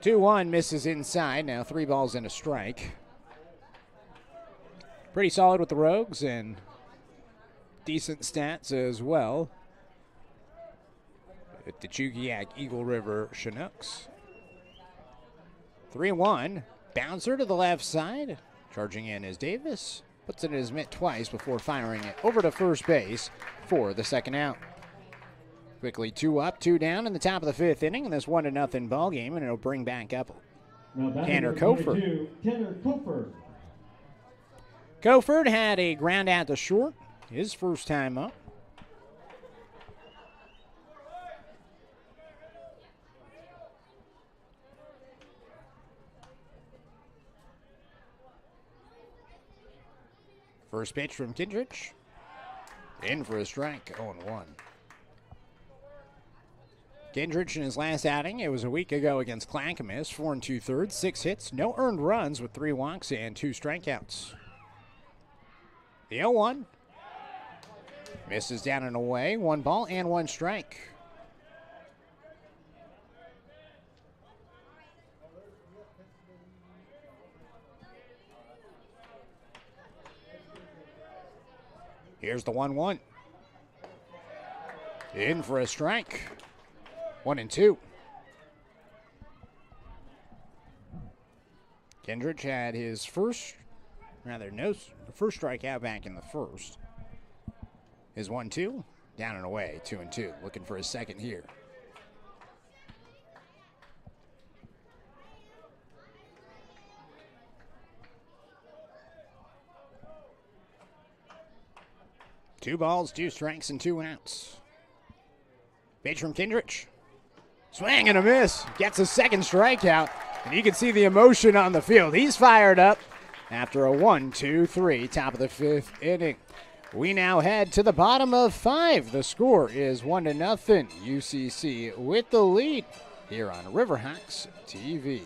Speaker 1: 2-1 misses inside, now 3 balls and a strike. Pretty solid with the Rogues and decent stats as well at the Chugiak Eagle River Chinooks. 3-1, bouncer to the left side. Charging in is Davis. Puts it in his mitt twice before firing it over to first base for the second out. Quickly 2 up, 2 down in the top of the fifth inning in this 1-0 ball game, and it'll bring back up Tanner Coford.
Speaker 2: Tanner Coford.
Speaker 1: Coford had a ground out to short, his first time up. First pitch from Kindrich. In for a strike, 0-1. Kindrich in his last outing, it was a week ago against Clackamas, 4 2/3, 6 hits, no earned runs with 3 walks and 2 strikeouts. The 0-1. Misses down and away, 1 ball and 1 strike. Here's the 1-1. In for a strike. 1-2. Kindrich had his first strikeout back in the first. His 1-2, down and away, 2-2. Looking for his second here. Two balls, 2 strikes, and 2 outs. Pitch from Kindrich. Swing and a miss. Gets a second strikeout, and you can see the emotion on the field. He's fired up after a 1-2-3, top of the fifth inning. We now head to the bottom of 5. The score is 1-0. UCC with the lead here on Riverhawks TV.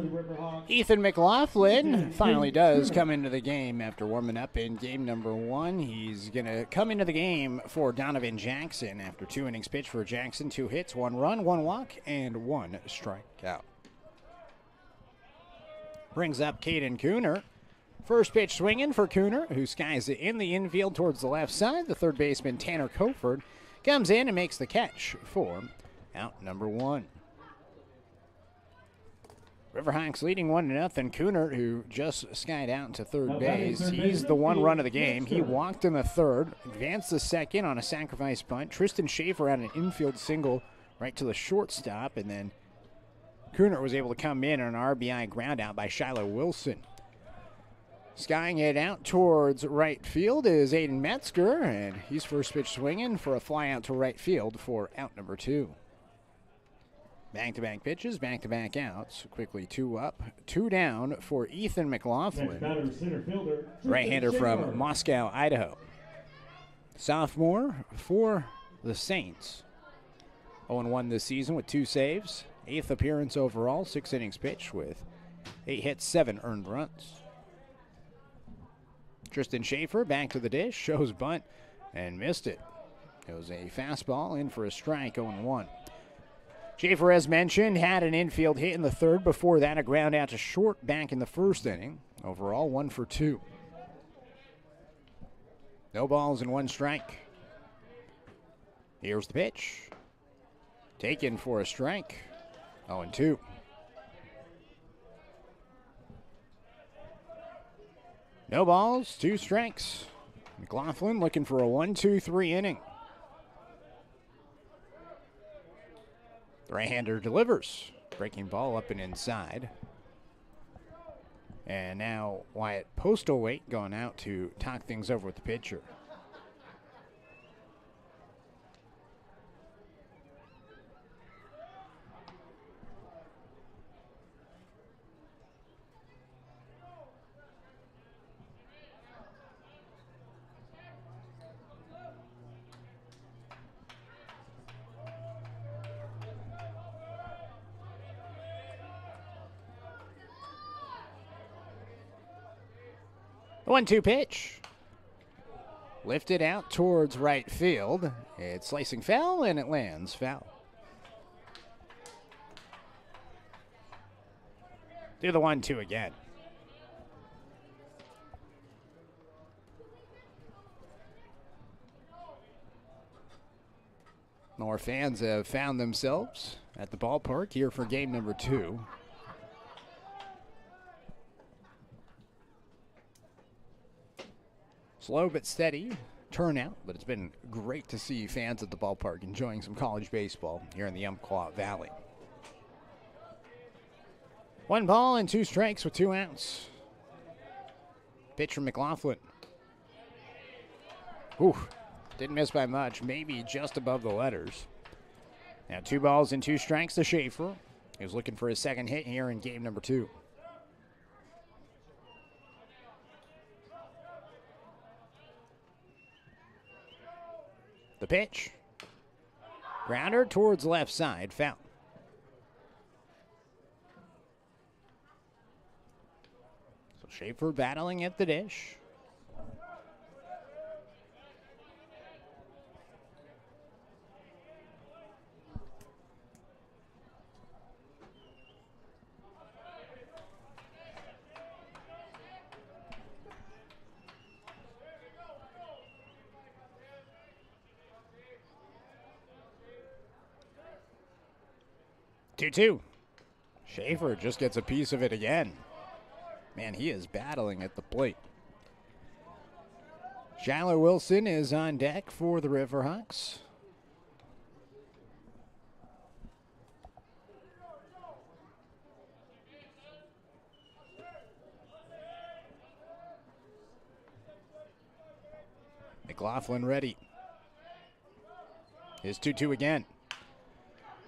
Speaker 2: Riverhawks.
Speaker 1: Ethan McLaughlin finally does come into the game after warming up in game number 1. He's going to come into the game for Donovan Jackson after 2 innings pitched for Jackson. 2 hits, 1 run, 1 walk, and 1 strikeout. Brings up Caden Cooner. First pitch swinging for Cooner, who skies it in the infield towards the left side. The third baseman, Tanner Coford, comes in and makes the catch for out number 1. Riverhawks leading 1-0. Cooner, who just skied out to third base. He's the one run of the game. He walked in the third, advanced the second on a sacrifice bunt. Tristan Schaefer had an infield single right to the shortstop, and then Cooner was able to come in on an RBI ground out by Shiloh Wilson. Skying it out towards right field is Aiden Metzger, and he's first pitch swinging for a fly out to right field for out number 2. Back-to-back pitches, back-to-back outs. Quickly 2 up, 2 down for Ethan McLaughlin, right-hander from Moscow, Idaho. Sophomore for the Saints. 0-1 this season with 2 saves. 8th appearance overall, 6 innings pitched with 8 hits, 7 earned runs. Tristan Schaefer back to the dish, shows bunt, and missed it. It was a fastball in for a strike, 0-1. Schaefer, as mentioned, had an infield hit in the third. Before that, a ground out to short back in the first inning. Overall, 1 for 2. No balls and 1 strike. Here's the pitch. Taken for a strike, 0-2. No balls, 2 strikes. McLaughlin looking for a 1-2-3 inning. The right-hander delivers. Breaking ball up and inside. And now Wyatt Postlethwaite going out to talk things over with the pitcher. The 1-2 pitch. Lifted out towards right field. It's slicing foul, and it lands foul. Do the 1-2 again. More fans have found themselves at the ballpark here for game number 2. Slow but steady turnout, but it's been great to see fans at the ballpark enjoying some college baseball here in the Umpqua Valley. 1 ball and 2 strikes with 2 outs. Pitch from McLaughlin. Ooh, didn't miss by much, maybe just above the letters. Now 2 balls and 2 strikes to Schaefer. He was looking for his second hit here in game number 2. The pitch. Grounder towards left side, foul. So Schaefer battling at the dish. Two. Schaefer just gets a piece of it again. Man, he is battling at the plate. Shiloh Wilson is on deck for the Riverhawks. McLaughlin ready. His 2-2 again.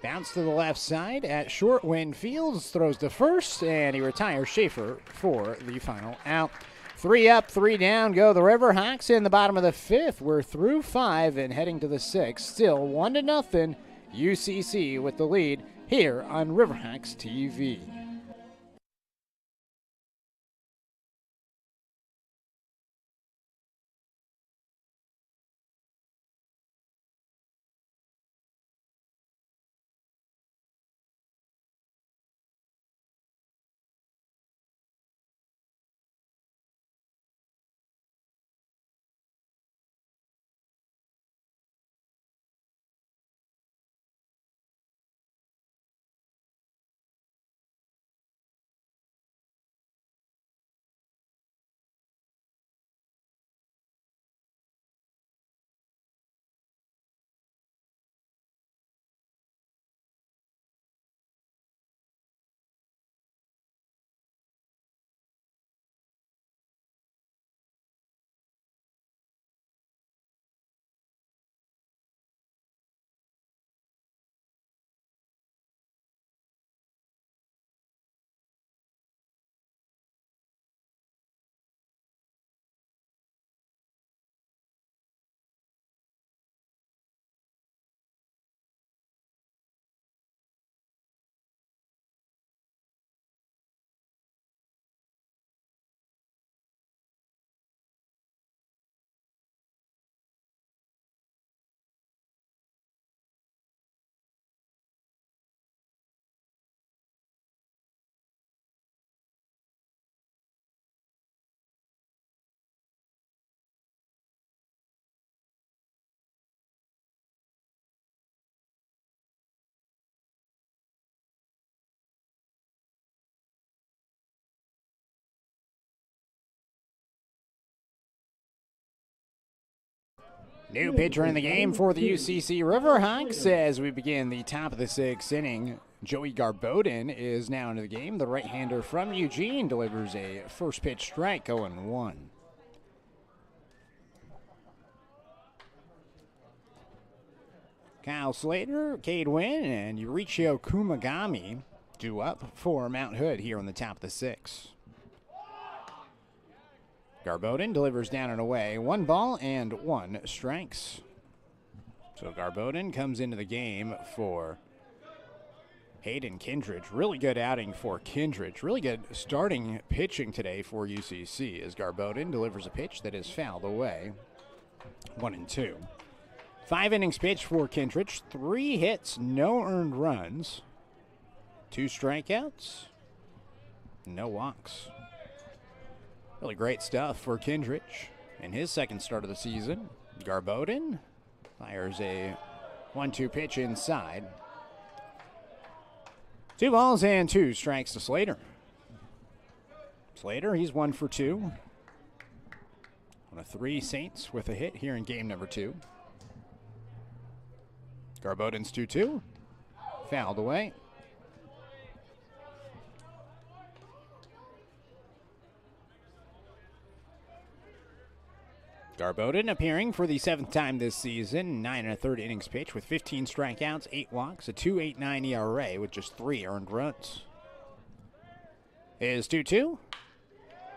Speaker 1: Bounce to the left side at short. Win Fields throws to first, and he retires Schaefer for the final out. 3 up, 3 down go the Riverhawks in the bottom of the 5th. We're through 5 and heading to the 6th. Still 1-0 UCC with the lead here on Riverhawks TV. New pitcher in the game for the UCC Riverhawks as we begin the top of the sixth inning. Joey Garbodin is now into the game. The right-hander from Eugene delivers a first pitch strike, 0-1. Kyle Slater, Cade Wynn, and Yurichio Kumagami due up for Mount Hood here on the top of the sixth. Garbodin delivers down and away. 1 ball and 1 strikes. So Garbodin comes into the game for Hayden Kindredge. Really good outing for Kindredge. Really good starting pitching today for UCC as Garbodin delivers a pitch that is fouled away. 1-2. 5 innings pitched for Kindredge. 3 hits, no earned runs. 2 strikeouts, no walks. Really great stuff for Kindredge in his second start of the season. Garbodin fires a 1-2 pitch inside. 2 balls and 2 strikes to Slater. Slater, he's 1 for 2. On a 3 Saints with a hit here in game number 2. Garbodin's 2-2. Fouled away. Garbodin appearing for the 7th time this season. 9 1/3 innings pitched with 15 strikeouts, 8 walks, a 2.89 ERA with just 3 earned runs. Is 2-2.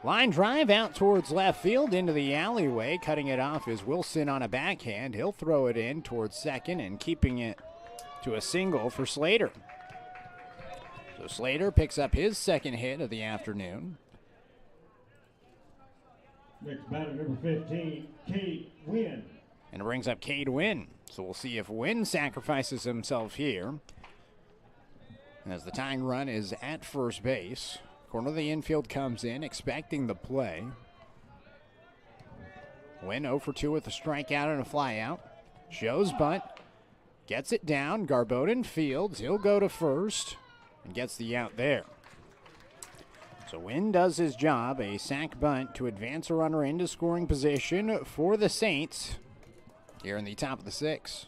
Speaker 1: Line drive out towards left field into the alleyway. Cutting it off is Wilson on a backhand. He'll throw it in towards second and keeping it to a single for Slater. So Slater picks up his second hit of the afternoon.
Speaker 2: Next batter, number 15, Cade Wynn.
Speaker 1: And it brings up Cade Wynn. So we'll see if Wynn sacrifices himself here. As the tying run is at first base. Corner of the infield comes in, expecting the play. Wynn 0 for 2 with a strikeout and a flyout. Shows bunt. Gets it down. Garbodin fields. He'll go to first and gets the out there. So Wynn does his job, a sac bunt to advance a runner into scoring position for the Saints here in the top of the sixth.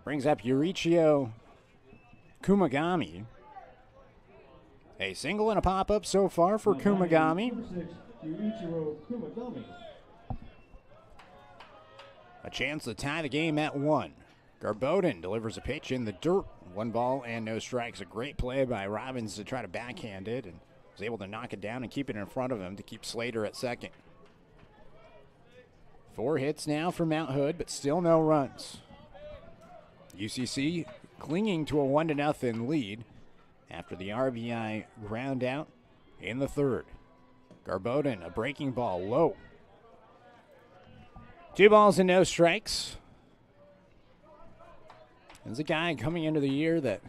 Speaker 1: Brings up Yurichio Kumagami. A single and a pop-up so far for Kumagami.
Speaker 2: Number 6, Yurichiro Kumagami.
Speaker 1: A chance to tie the game at 1. Garbodin delivers a pitch in the dirt. 1 ball and no strikes. A great play by Robbins to try to backhand it and was able to knock it down and keep it in front of him to keep Slater at second. 4 hits now for Mount Hood, but still no runs. UCC clinging to a 1-0 lead after the RBI ground out in the 3rd. Garbodin, a breaking ball low. 2 balls and no strikes. There's a guy coming into the year that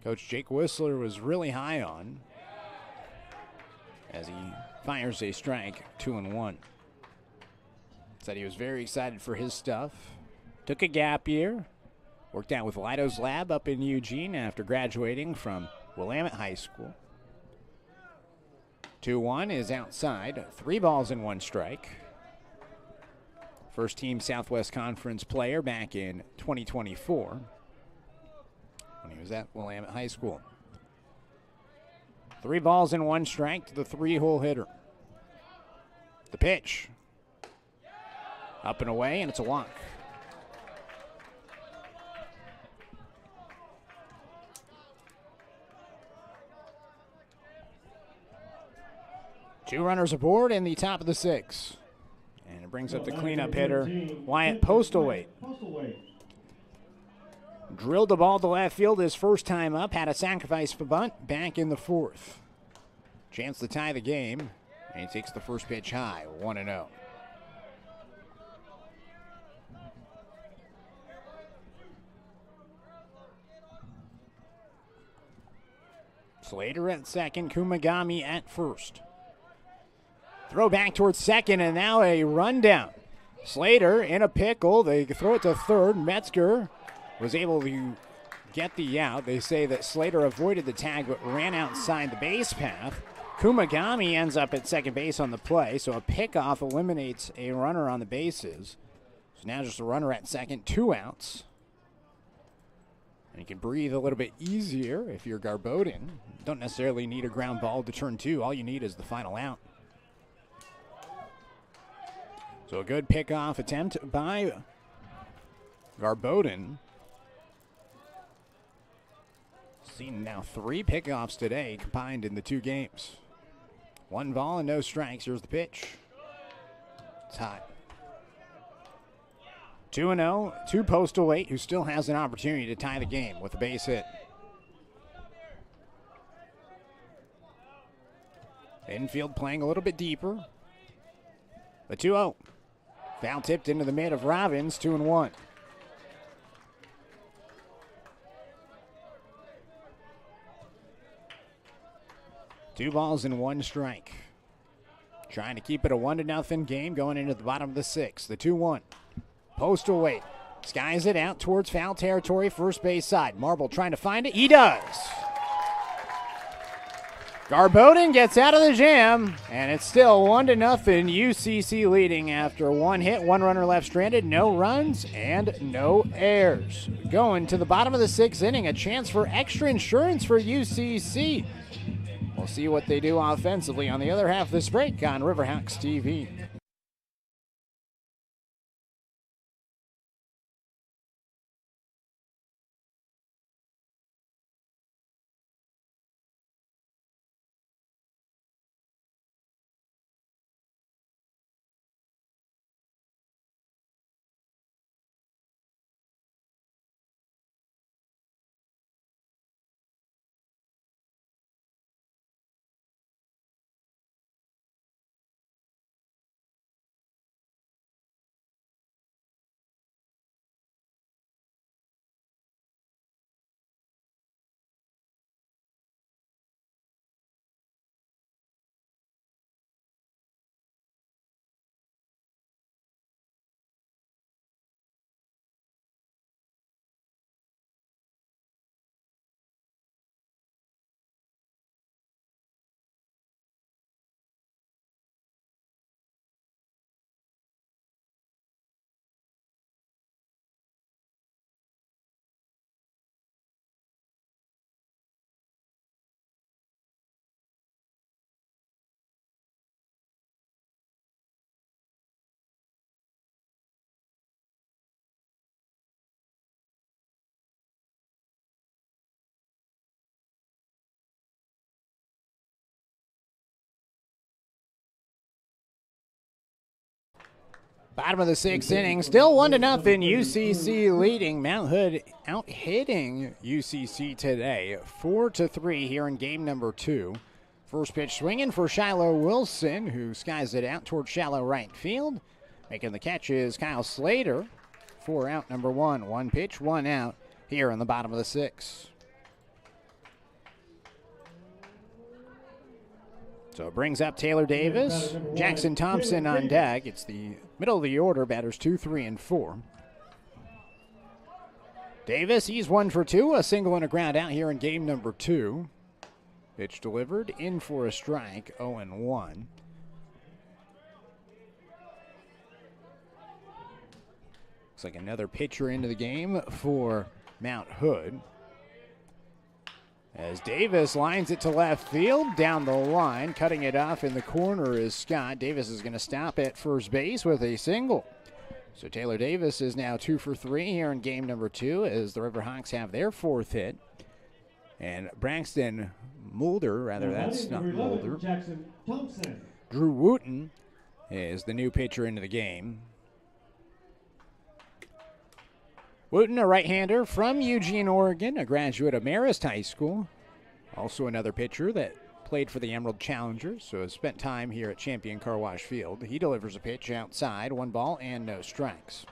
Speaker 1: Coach Jake Whistler was really high on as he fires a strike, 2-1. Said he was very excited for his stuff. Took a gap year. Worked out with Lido's Lab up in Eugene after graduating from Willamette High School. 2-1 is outside. 3 balls and 1 strike. First team Southwest Conference player back in 2024 when he was at Willamette High School. 3 balls and 1 strike to the 3-hole hitter. The pitch. Up and away, and it's a walk. Two runners aboard in the top of the 6th. And it brings up the cleanup hitter, Wyatt Postlethwaite. Drilled the ball to left field his first time up, had a sacrifice for bunt, back in the 4th. Chance to tie the game, and he takes the first pitch high, 1-0. Slater at second, Kumagami at first. Throw back towards second, and now a rundown. Slater in a pickle. They throw it to third. Metzger was able to get the out. They say that Slater avoided the tag but ran outside the base path. Kumagami ends up at second base on the play, so a pickoff eliminates a runner on the bases. So now just a runner at second, 2 outs. And you can breathe a little bit easier if you're Garbodin. Don't necessarily need a ground ball to turn 2. All you need is the final out. So a good pickoff attempt by Garbodin. Seen now 3 pickoffs today combined in the 2 games. 1 ball and no strikes. Here's the pitch. It's hot. 2-0 to Postal 8, who still has an opportunity to tie the game with a base hit. Infield playing a little bit deeper. The 2-0. Foul tipped into the mid of Robbins, 2-1. Two balls and 1 strike. Trying to keep it a 1-0 game going into the bottom of the 6th. The 2-1. Postal Wade skies it out towards foul territory, first base side. Marble trying to find it. He does. Garbodin gets out of the jam, and it's still 1-0. UCC leading after 1 hit, 1 runner left stranded, no runs, and no errors. Going to the bottom of the 6th inning, a chance for extra insurance for UCC. We'll see what they do offensively on the other half of this break on Riverhawks TV. Bottom of the 6th inning, still 1-0. UCC leading. Mount Hood out hitting UCC today, 4-3 here in game number 2. First pitch swinging for Shiloh Wilson, who skies it out towards shallow right field. Making the catch is Kyle Slater for out number 1. 1 pitch, 1 out here in the bottom of the 6th. So it brings up Taylor Davis, Jackson Thompson on deck. It's the middle of the order, batters 2, 3, and 4. Davis, he's 1 for 2, a single and a ground out here in game number 2. Pitch delivered, in for a strike, 0-1. Looks like another pitcher into the game for Mount Hood. As Davis lines it to left field, down the line, cutting it off in the corner is Scott. Davis is going to stop at first base with a single. So Taylor Davis is now 2 for 3 here in game number 2 as the Riverhawks have their 4th hit. And Braxton Mulder, that's not Mulder.
Speaker 2: Jackson Thompson.
Speaker 1: Drew Wooten is the new pitcher into the game. Wooten, a right-hander from Eugene, Oregon, a graduate of Marist High School. Also another pitcher that played for the Emerald Challengers, so has spent time here at Champion Car Wash Field. He delivers a pitch outside, 1 ball and no strikes.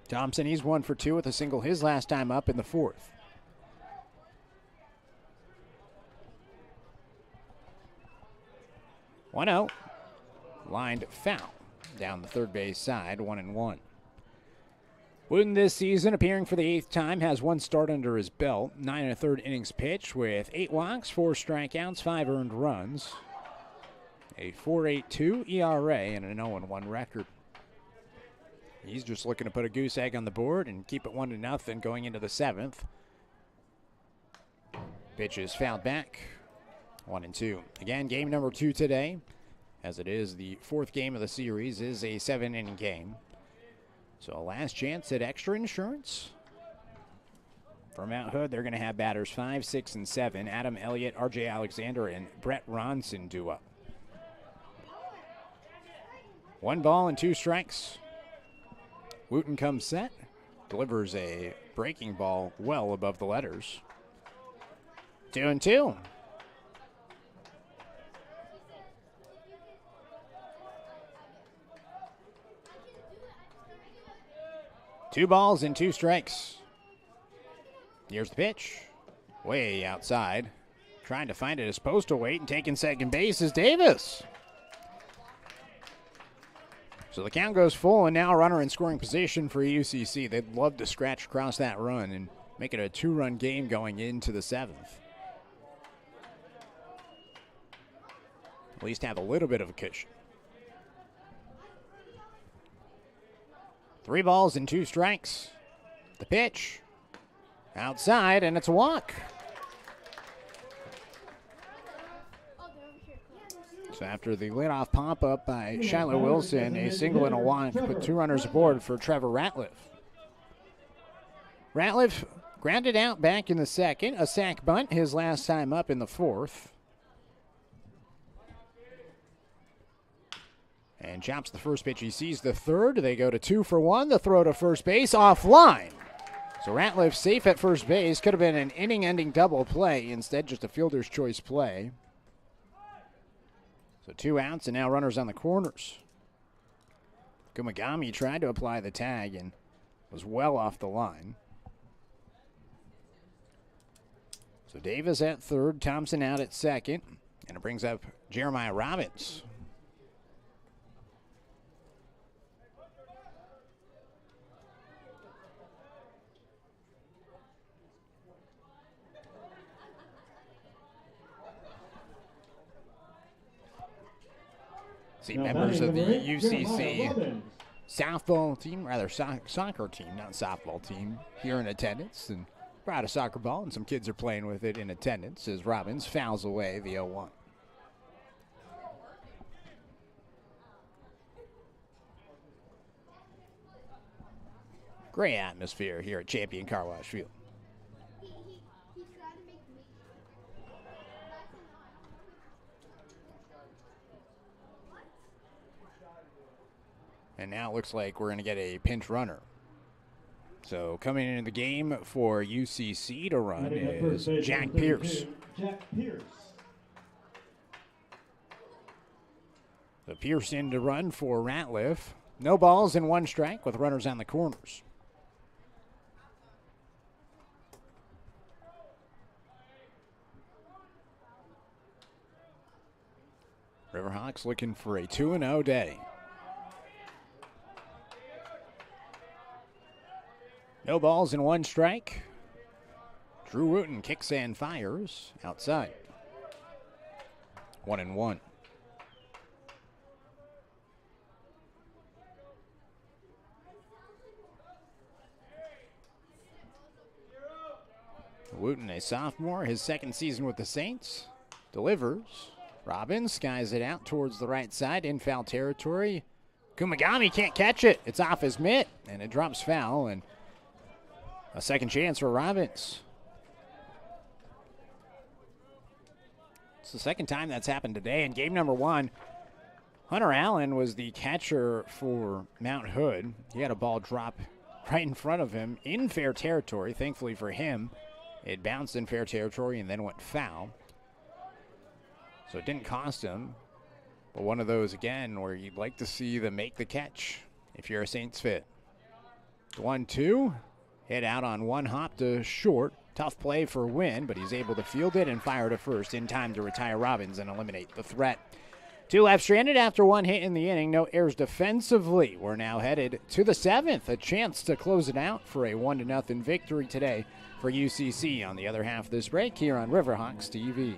Speaker 1: Thompson, he's 1 for 2 with a single his last time up in the 4th. One out, lined foul down the third base side, 1-1. Wooten this season, appearing for the 8th time, has 1 start under his belt. 9 1/3 innings pitched with 8 walks, 4 strikeouts, 5 earned runs. A 4.82 ERA and an 0-1 record. He's just looking to put a goose egg on the board and keep it 1-0 going into the 7th. Pitch is fouled back. 1-2. Again, game number 2 today, as it is the 4th game of the series, is a 7-inning game. So a last chance at extra insurance. For Mount Hood, they're going to have batters 5, 6, and 7. Adam Elliott, R.J. Alexander, and Brett Ronson do up. 1 ball and 2 strikes. Wooten comes set, delivers a breaking ball well above the letters. 2-2. Two balls and 2 strikes. Here's the pitch. Way outside. Trying to find it as postal weight and taking second base is Davis. So the count goes full, and now a runner in scoring position for UCC. They'd love to scratch across that run and make it a 2-run game going into the 7th. At least have a little bit of a cushion. 3 balls and 2 strikes. The pitch. Outside, and it's a walk. So after the leadoff pop-up by Shiloh Wilson, a single and a walk put 2 runners aboard for Trevor Ratliff. Ratliff grounded out back in the 2nd, a sac bunt his last time up in the 4th. And chops the first pitch. He sees the 3rd. They go to 2 for 1. The throw to first base offline. So Ratliff safe at first base. Could have been an inning-ending double play. Instead, just a fielder's choice play. So 2 outs and now runners on the corners. Kumagami tried to apply the tag and was well off the line. So Davis at 3rd, Thompson out at 2nd, and it brings up Jeremiah Robbins. See, members of the UCC softball team, rather soccer team, not softball team, here in attendance, and brought a soccer ball, and some kids are playing with it in attendance as Robbins fouls away the 0-1. Great atmosphere here at Champion Car Wash Field. And now it looks like we're going to get a pinch runner. So coming into the game for UCC to run is Jack Pierce.
Speaker 2: Jack Pierce.
Speaker 1: So Pierce in to run for Ratliff. No balls and 1 strike with runners on the corners. Riverhawks looking for a 2-0 day. No balls and 1 strike. Drew Wooten kicks and fires outside. 1-1. Wooten, a sophomore, his 2nd season with the Saints, delivers. Robbins skies it out towards the right side in foul territory. Kumagami can't catch it. It's off his mitt, and it drops foul, and a second chance for Robbins. It's the 2nd time that's happened today. In game number 1, Hunter Allen was the catcher for Mount Hood. He had a ball drop right in front of him in fair territory. Thankfully for him, it bounced in fair territory and then went foul. So it didn't cost him, but one of those, again, where you'd like to see them make the catch if you're a Saints fit. 1-2. Hit out on 1 hop to short. Tough play for Wynn, but he's able to field it and fire to first in time to retire Robbins and eliminate the threat. Two left stranded after one hit in the inning. No errors defensively. We're now headed to the seventh. A chance to close it out for a 1-0 victory today for UCC on the other half of this break here on Riverhawks TV.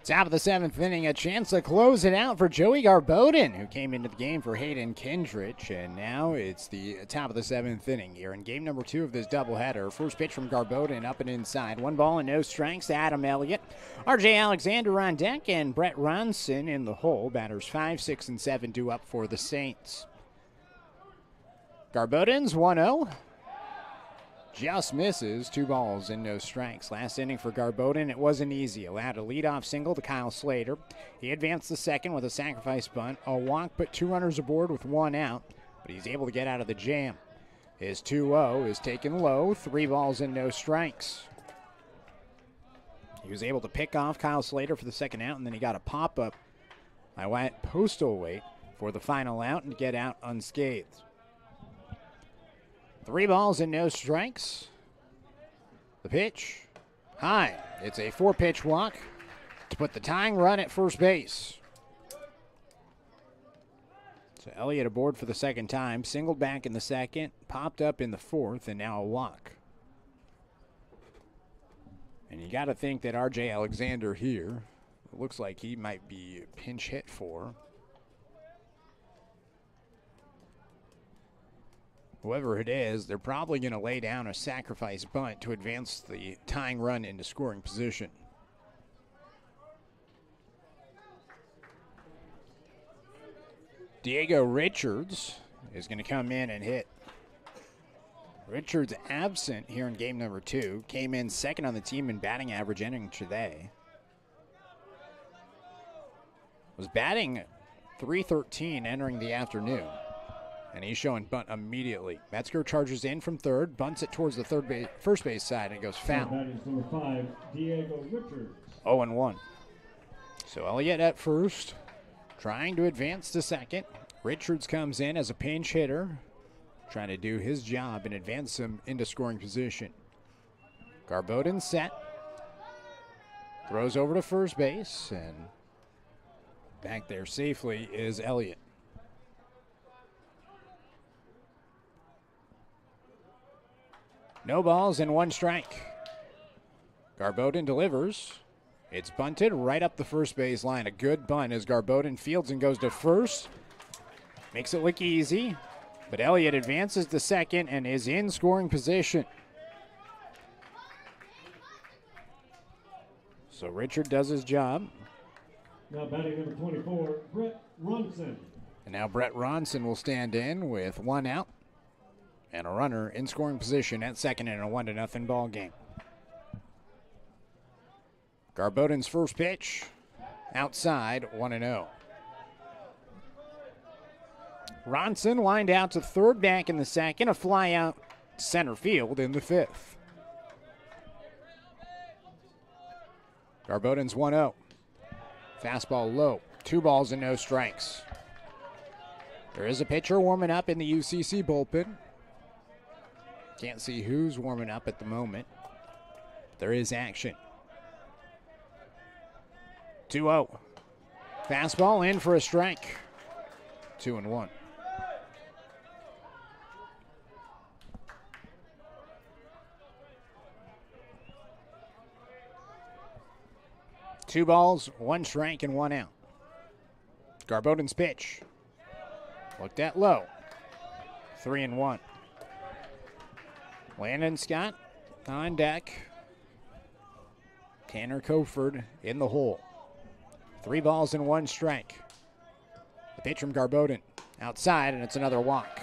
Speaker 1: Top of the seventh inning, a chance to close it out for Joey Garbodin, who came into the game for Hayden Kindrich. And now it's the top of the seventh inning here in game number 2 of this doubleheader. First pitch from Garbodin up and inside. 1 ball and no strikes to Adam Elliott. RJ Alexander on deck and Brett Ronson in the hole. Batters 5, 6, and 7 due up for the Saints. Garbodin's 1-0. Just misses. 2 balls and no strikes. Last inning for Garbodin, it wasn't easy. Allowed a leadoff single to Kyle Slater. He advanced the second with a sacrifice bunt. A walk, but 2 runners aboard with 1 out. But he's able to get out of the jam. His 2-0 is taken low. 3 balls and no strikes. He was able to pick off Kyle Slater for the second out, and then he got a pop-up by Wyatt Postlethwaite for the final out and get out unscathed. 3 balls and no strikes. The pitch, high. It's a 4-pitch walk to put the tying run at first base. So Elliott aboard for the second time, singled back in the second, popped up in the fourth, and now a walk. And you got to think that RJ Alexander here, it looks like he might be pinch hit for. Whoever it is, they're probably going to lay down a sacrifice bunt to advance the tying run into scoring position. Diego Richards is going to come in and hit. Richards absent here in game number 2. Came in second on the team in batting average entering today. Was batting .313 entering the afternoon. And he's showing bunt immediately. Metzger charges in from third, bunts it towards the first base side, and it goes foul.
Speaker 2: That is number 5, Diego Richards.
Speaker 1: 0-1. So Elliott at first, trying to advance to second. Richards comes in as a pinch hitter, trying to do his job and advance him into scoring position. Garbodin set. Throws over to first base, and back there safely is Elliott. No balls and 1 strike. Garbodin delivers. It's bunted right up the first base line. A good bunt as Garbodin fields and goes to first. Makes it look easy, but Elliott advances to second and is in scoring position. So Richard does his job.
Speaker 2: Now batting number 24, Brett Ronson.
Speaker 1: And now Brett Ronson will stand in with 1 out. And a runner in scoring position at second in a 1-0 ball game. Garbodin's first pitch, outside, 1-0. Ronson lined out to third back in the second, a fly out center field in the fifth. Garbodin's 1-0. Fastball low, 2 balls and no strikes. There is a pitcher warming up in the UCC bullpen. Can't see who's warming up at the moment. There is action. 2-0. Fastball in for a strike. 2-1. Two balls, 1 strike, and 1 out. Garbodin's pitch. Looked at low. 3-1. Landon Scott on deck. Tanner Coford in the hole. 3 balls and 1 strike. The pitch from Garbodin outside, and it's another walk.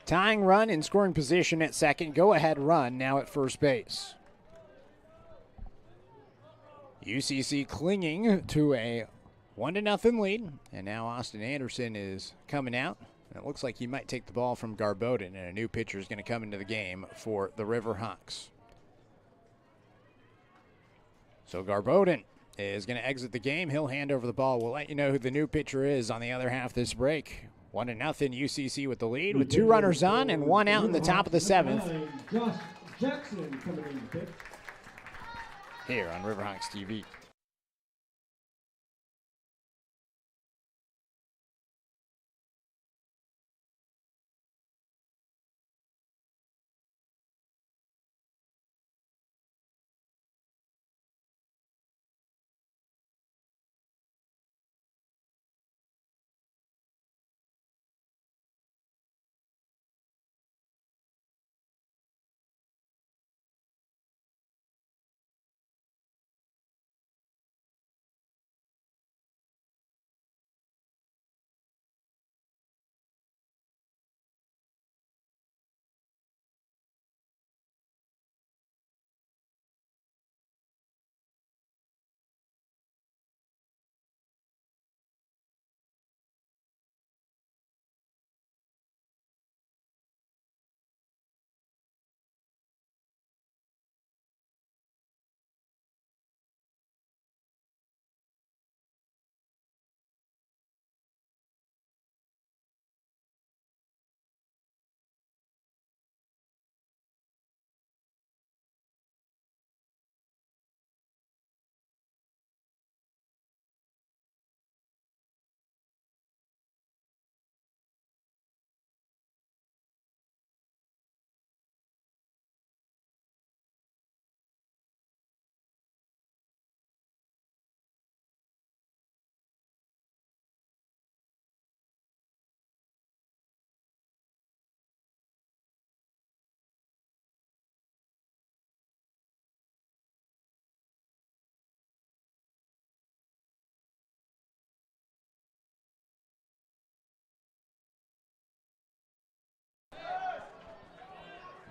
Speaker 1: Tying run in scoring position at second. Go-ahead run now at first base. UCC clinging to a 1-0 lead. And now Austin Anderson is coming out. And it looks like he might take the ball from Garbodin. And a new pitcher is going to come into the game for the Riverhawks. So Garbodin is going to exit the game. He'll hand over the ball. We'll let you know who the new pitcher is on the other half this break. 1-0 UCC with the lead with 2 runners on and 1 out in the top of the 7th.
Speaker 2: Josh Jackson coming in the pitch.
Speaker 1: Here on Riverhawks TV.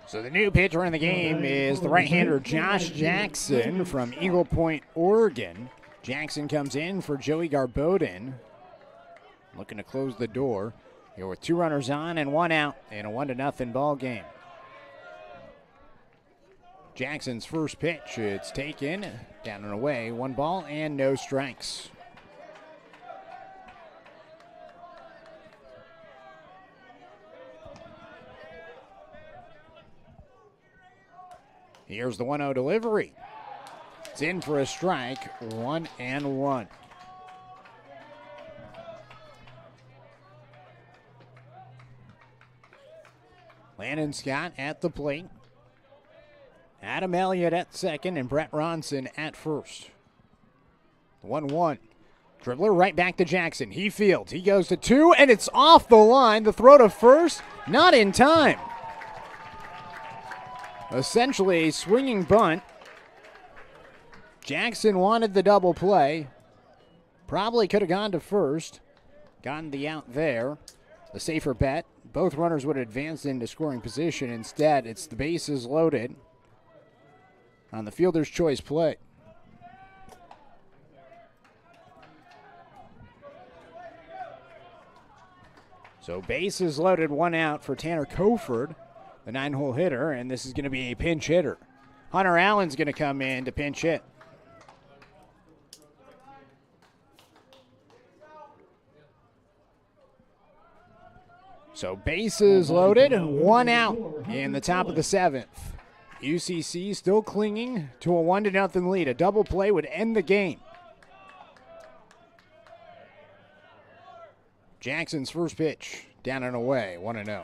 Speaker 1: So the new pitcher in the game is the right-hander Josh Jackson from Eagle Point, Oregon. Jackson comes in for Joey Garbodin, looking to close the door here with 2 runners on and 1 out in a 1-0 ball game. Jackson's first pitch, it's taken, down and away, 1 ball and no strikes. Here's the 1-0 delivery. It's in for a strike, 1-1. Landon Scott at the plate. Adam Elliott at second and Brett Ronson at first. 1-1. Dribbler right back to Jackson. He fields. He goes to 2, and it's off the line. The throw to first, not in time. Essentially a swinging bunt. Jackson wanted the double play. Probably could have gone to first. Gotten the out there. The safer bet. Both runners would advance into scoring position. Instead, it's the bases loaded on the fielder's choice play. So bases loaded, 1 out for Tanner Coford, the 9-hole hitter, and this is going to be a pinch hitter. Hunter Allen's going to come in to pinch hit. So bases loaded, 1 out in the top of the 7th. UCC still clinging to a 1-0 lead. A double play would end the game. Jackson's first pitch, down and away, 1-0.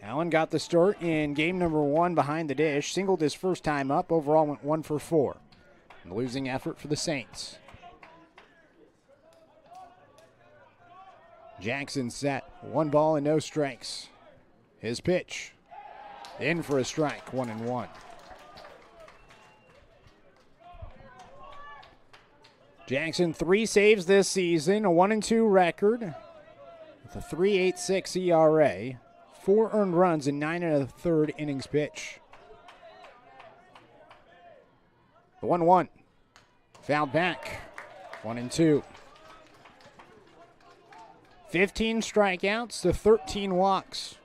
Speaker 1: Allen got the start in game number 1 behind the dish. Singled his first time up. Overall went 1 for 4. A losing effort for the Saints. Jackson set. 1 ball and no strikes. His pitch. In for a strike, 1-1. Jackson 3 saves this season, a 1-2 record with a 3.86 ERA. 4 earned runs in 9 1/3 innings pitched. The 1-1. Fouled back. 1-2. 15 strikeouts to 13 walks.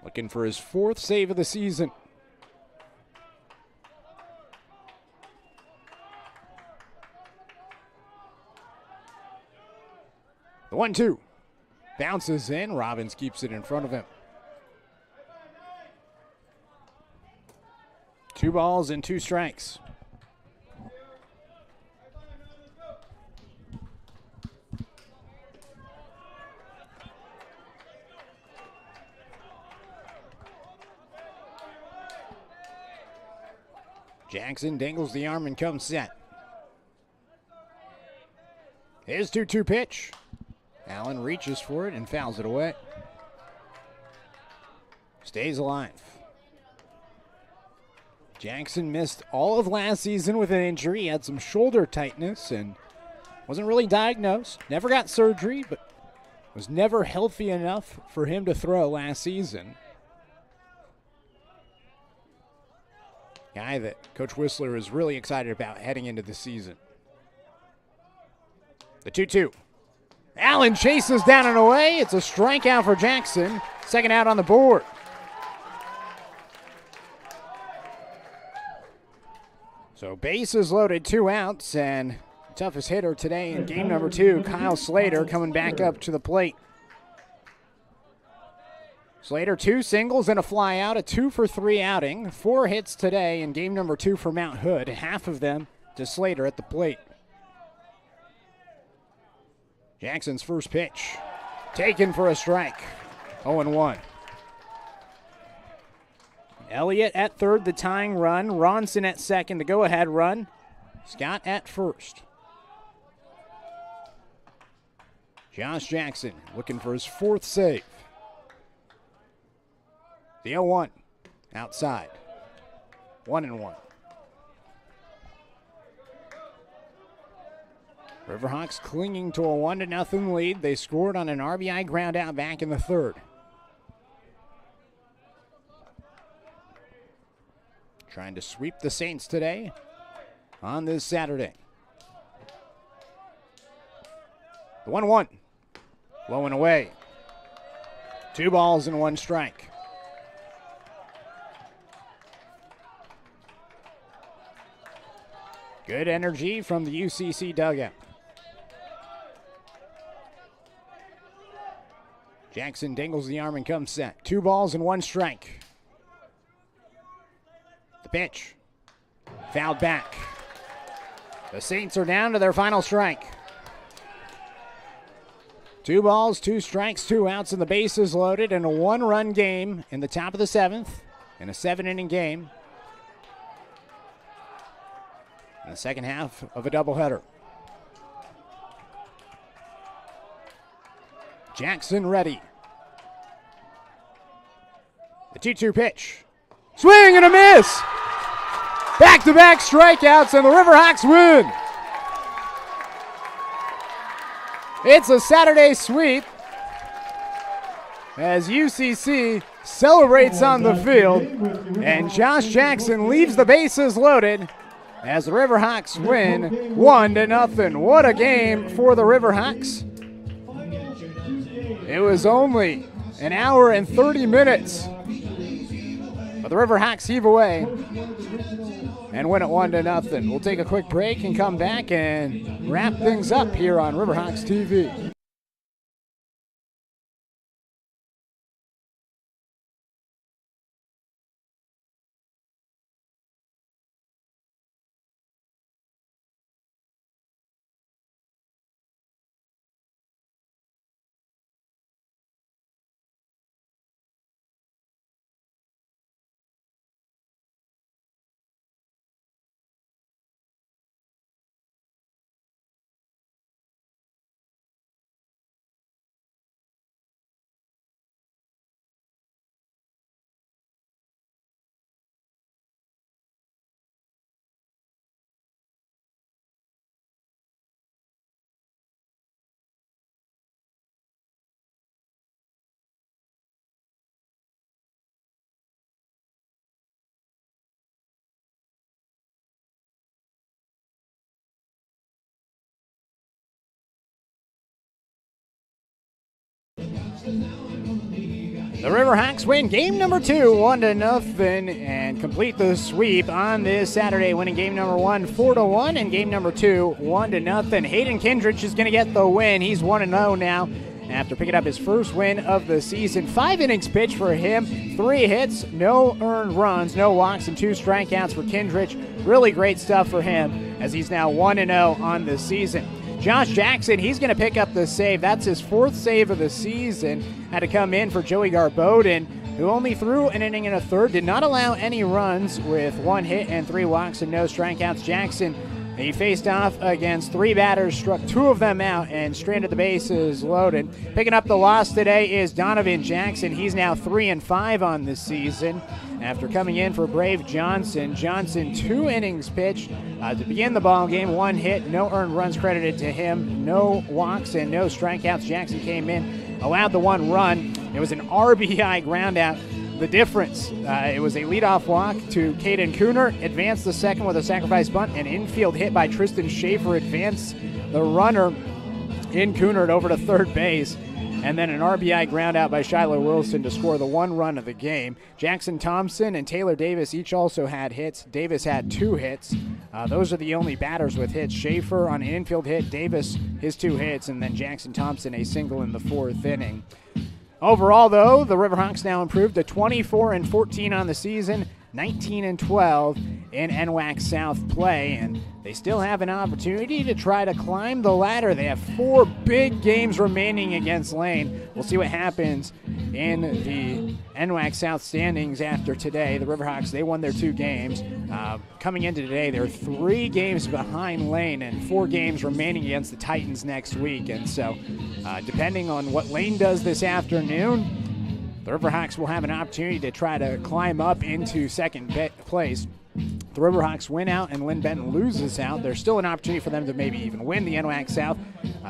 Speaker 1: Looking for his 4th save of the season. The 1-2. Bounces in. Robbins keeps it in front of him. 2 balls and 2 strikes. Jackson dangles the arm and comes set. His 2-2 pitch. Allen reaches for it and fouls it away. Stays alive. Jackson missed all of last season with an injury. He had some shoulder tightness and wasn't really diagnosed. Never got surgery, but was never healthy enough for him to throw last season. Guy that Coach Whistler is really excited about heading into the season. The 2-2. Allen chases down and away. It's a strikeout for Jackson. 2nd out on the board. So bases loaded, 2 outs, and toughest hitter today in game number 2, Kyle Slater, coming back up to the plate. Slater 2 singles and a fly out, a 2 for 3 outing. 4 hits today in game number 2 for Mount Hood, half of them to Slater at the plate. Jackson's first pitch, taken for a strike, 0-1. Elliott at third, the tying run. Ronson at second, the go-ahead run. Scott at first. Josh Jackson looking for his 4th save. The 0-1, outside, 1-1. Riverhawks clinging to a 1-0 lead. They scored on an RBI ground out back in the 3rd. Trying to sweep the Saints today on this Saturday. The 1-1, low and away. 2 balls and 1 strike. Good energy from the UCC dugout. Jackson dangles the arm and comes set. 2 balls and 1 strike. The pitch. Fouled back. The Saints are down to their final strike. 2 balls, 2 strikes, 2 outs, and the bases loaded in a 1-run game in the top of the 7th in a 7-inning game in the second half of a doubleheader. Jackson ready. The 2-2 pitch. Swing and a miss! Back-to-back strikeouts and the Riverhawks win! It's a Saturday sweep as UCC celebrates on the field, and Josh Jackson leaves the bases loaded as the Riverhawks win 1-0. What a game for the Riverhawks. It was only an hour and 30 minutes. But the Riverhawks heave away and win it 1-0. We'll take a quick break and come back and wrap things up here on Riverhawks TV. The Riverhawks win game number 2, 1-0, and complete the sweep on this Saturday, winning game number 1, 4-1, and game number 2, 1-0. Hayden Kindrich is going to get the win. He's 1-0 now after picking up his first win of the season. 5 innings pitched for him, 3 hits, no earned runs, no walks, and 2 strikeouts for Kindrich. Really great stuff for him as he's now 1-0 on the season. Josh Jackson, he's going to pick up the save. That's his 4th save of the season. Had to come in for Joey Garboden, who only threw an inning and a third, did not allow any runs with 1 hit and 3 walks and no strikeouts. Jackson, he faced off against 3 batters, struck 2 of them out, and stranded the bases loaded. Picking up the loss today is Donovan Jackson. He's now 3-5 on this season after coming in for Brave Johnson. Johnson, 2 innings pitched to begin the ball game, 1 hit, no earned runs credited to him, no walks and no strikeouts. Jackson came in, allowed the 1 run. It was an RBI ground out. The difference, it was a leadoff walk to Caden Cooner, advanced the second with a sacrifice bunt, and infield hit by Tristan Schaefer advanced the runner in Cooner over to third base, and then an RBI ground out by Shiloh Wilson to score the 1 run of the game. Jackson Thompson and Taylor Davis each also had hits. Davis had 2 hits. Those are the only batters with hits. Schaefer on an infield hit, Davis his 2 hits, and then Jackson Thompson a single in the 4th inning. Overall, though, the Riverhawks now improved to 24-14 on the season, 19-12 in NWAC South play, and they still have an opportunity to try to climb the ladder. They have 4 big games remaining against Lane. We'll see what happens in the NWAC South standings after today. The Riverhawks, they won their 2 games. Coming into today, they're 3 games behind Lane and 4 games remaining against the Titans next week. And so, depending on what Lane does this afternoon, the Riverhawks will have an opportunity to try to climb up into second place. The Riverhawks win out and Lynn Benton loses out. There's still an opportunity for them to maybe even win the NWAC South,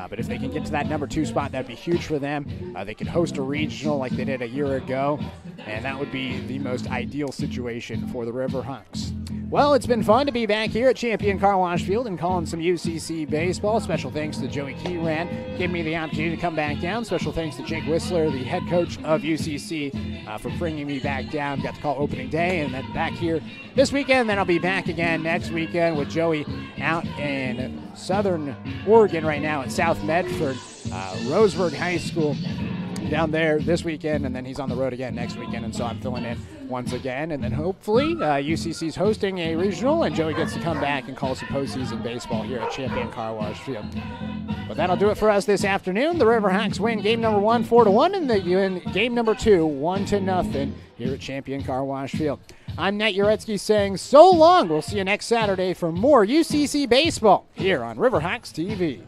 Speaker 1: but if they can get to that number 2 spot, that'd be huge for them. They could host a regional like they did a year ago, and that would be the most ideal situation for the Riverhawks. Well, it's been fun to be back here at Champion Car Wash Field and calling some UCC baseball. Special thanks to Joey Keyran, giving me the opportunity to come back down. Special thanks to Jake Whistler, the head coach of UCC, for bringing me back down. Got to call opening day and then back here this weekend. Then I'll be back again next weekend with Joey out in Southern Oregon right now at South Medford, Roseburg High School down there this weekend, and then he's on the road again next weekend, and so I'm filling in once again, and then hopefully UCC's hosting a regional, and Joey gets to come back and call some postseason baseball here at Champion Car Wash Field. But that'll do it for us this afternoon. The Riverhawks win game number 1, 4-1, and they win game number 2, 1-0 here at Champion Car Wash Field. I'm Nate Jarecki saying so long. We'll see you next Saturday for more UCC baseball here on Riverhawks TV.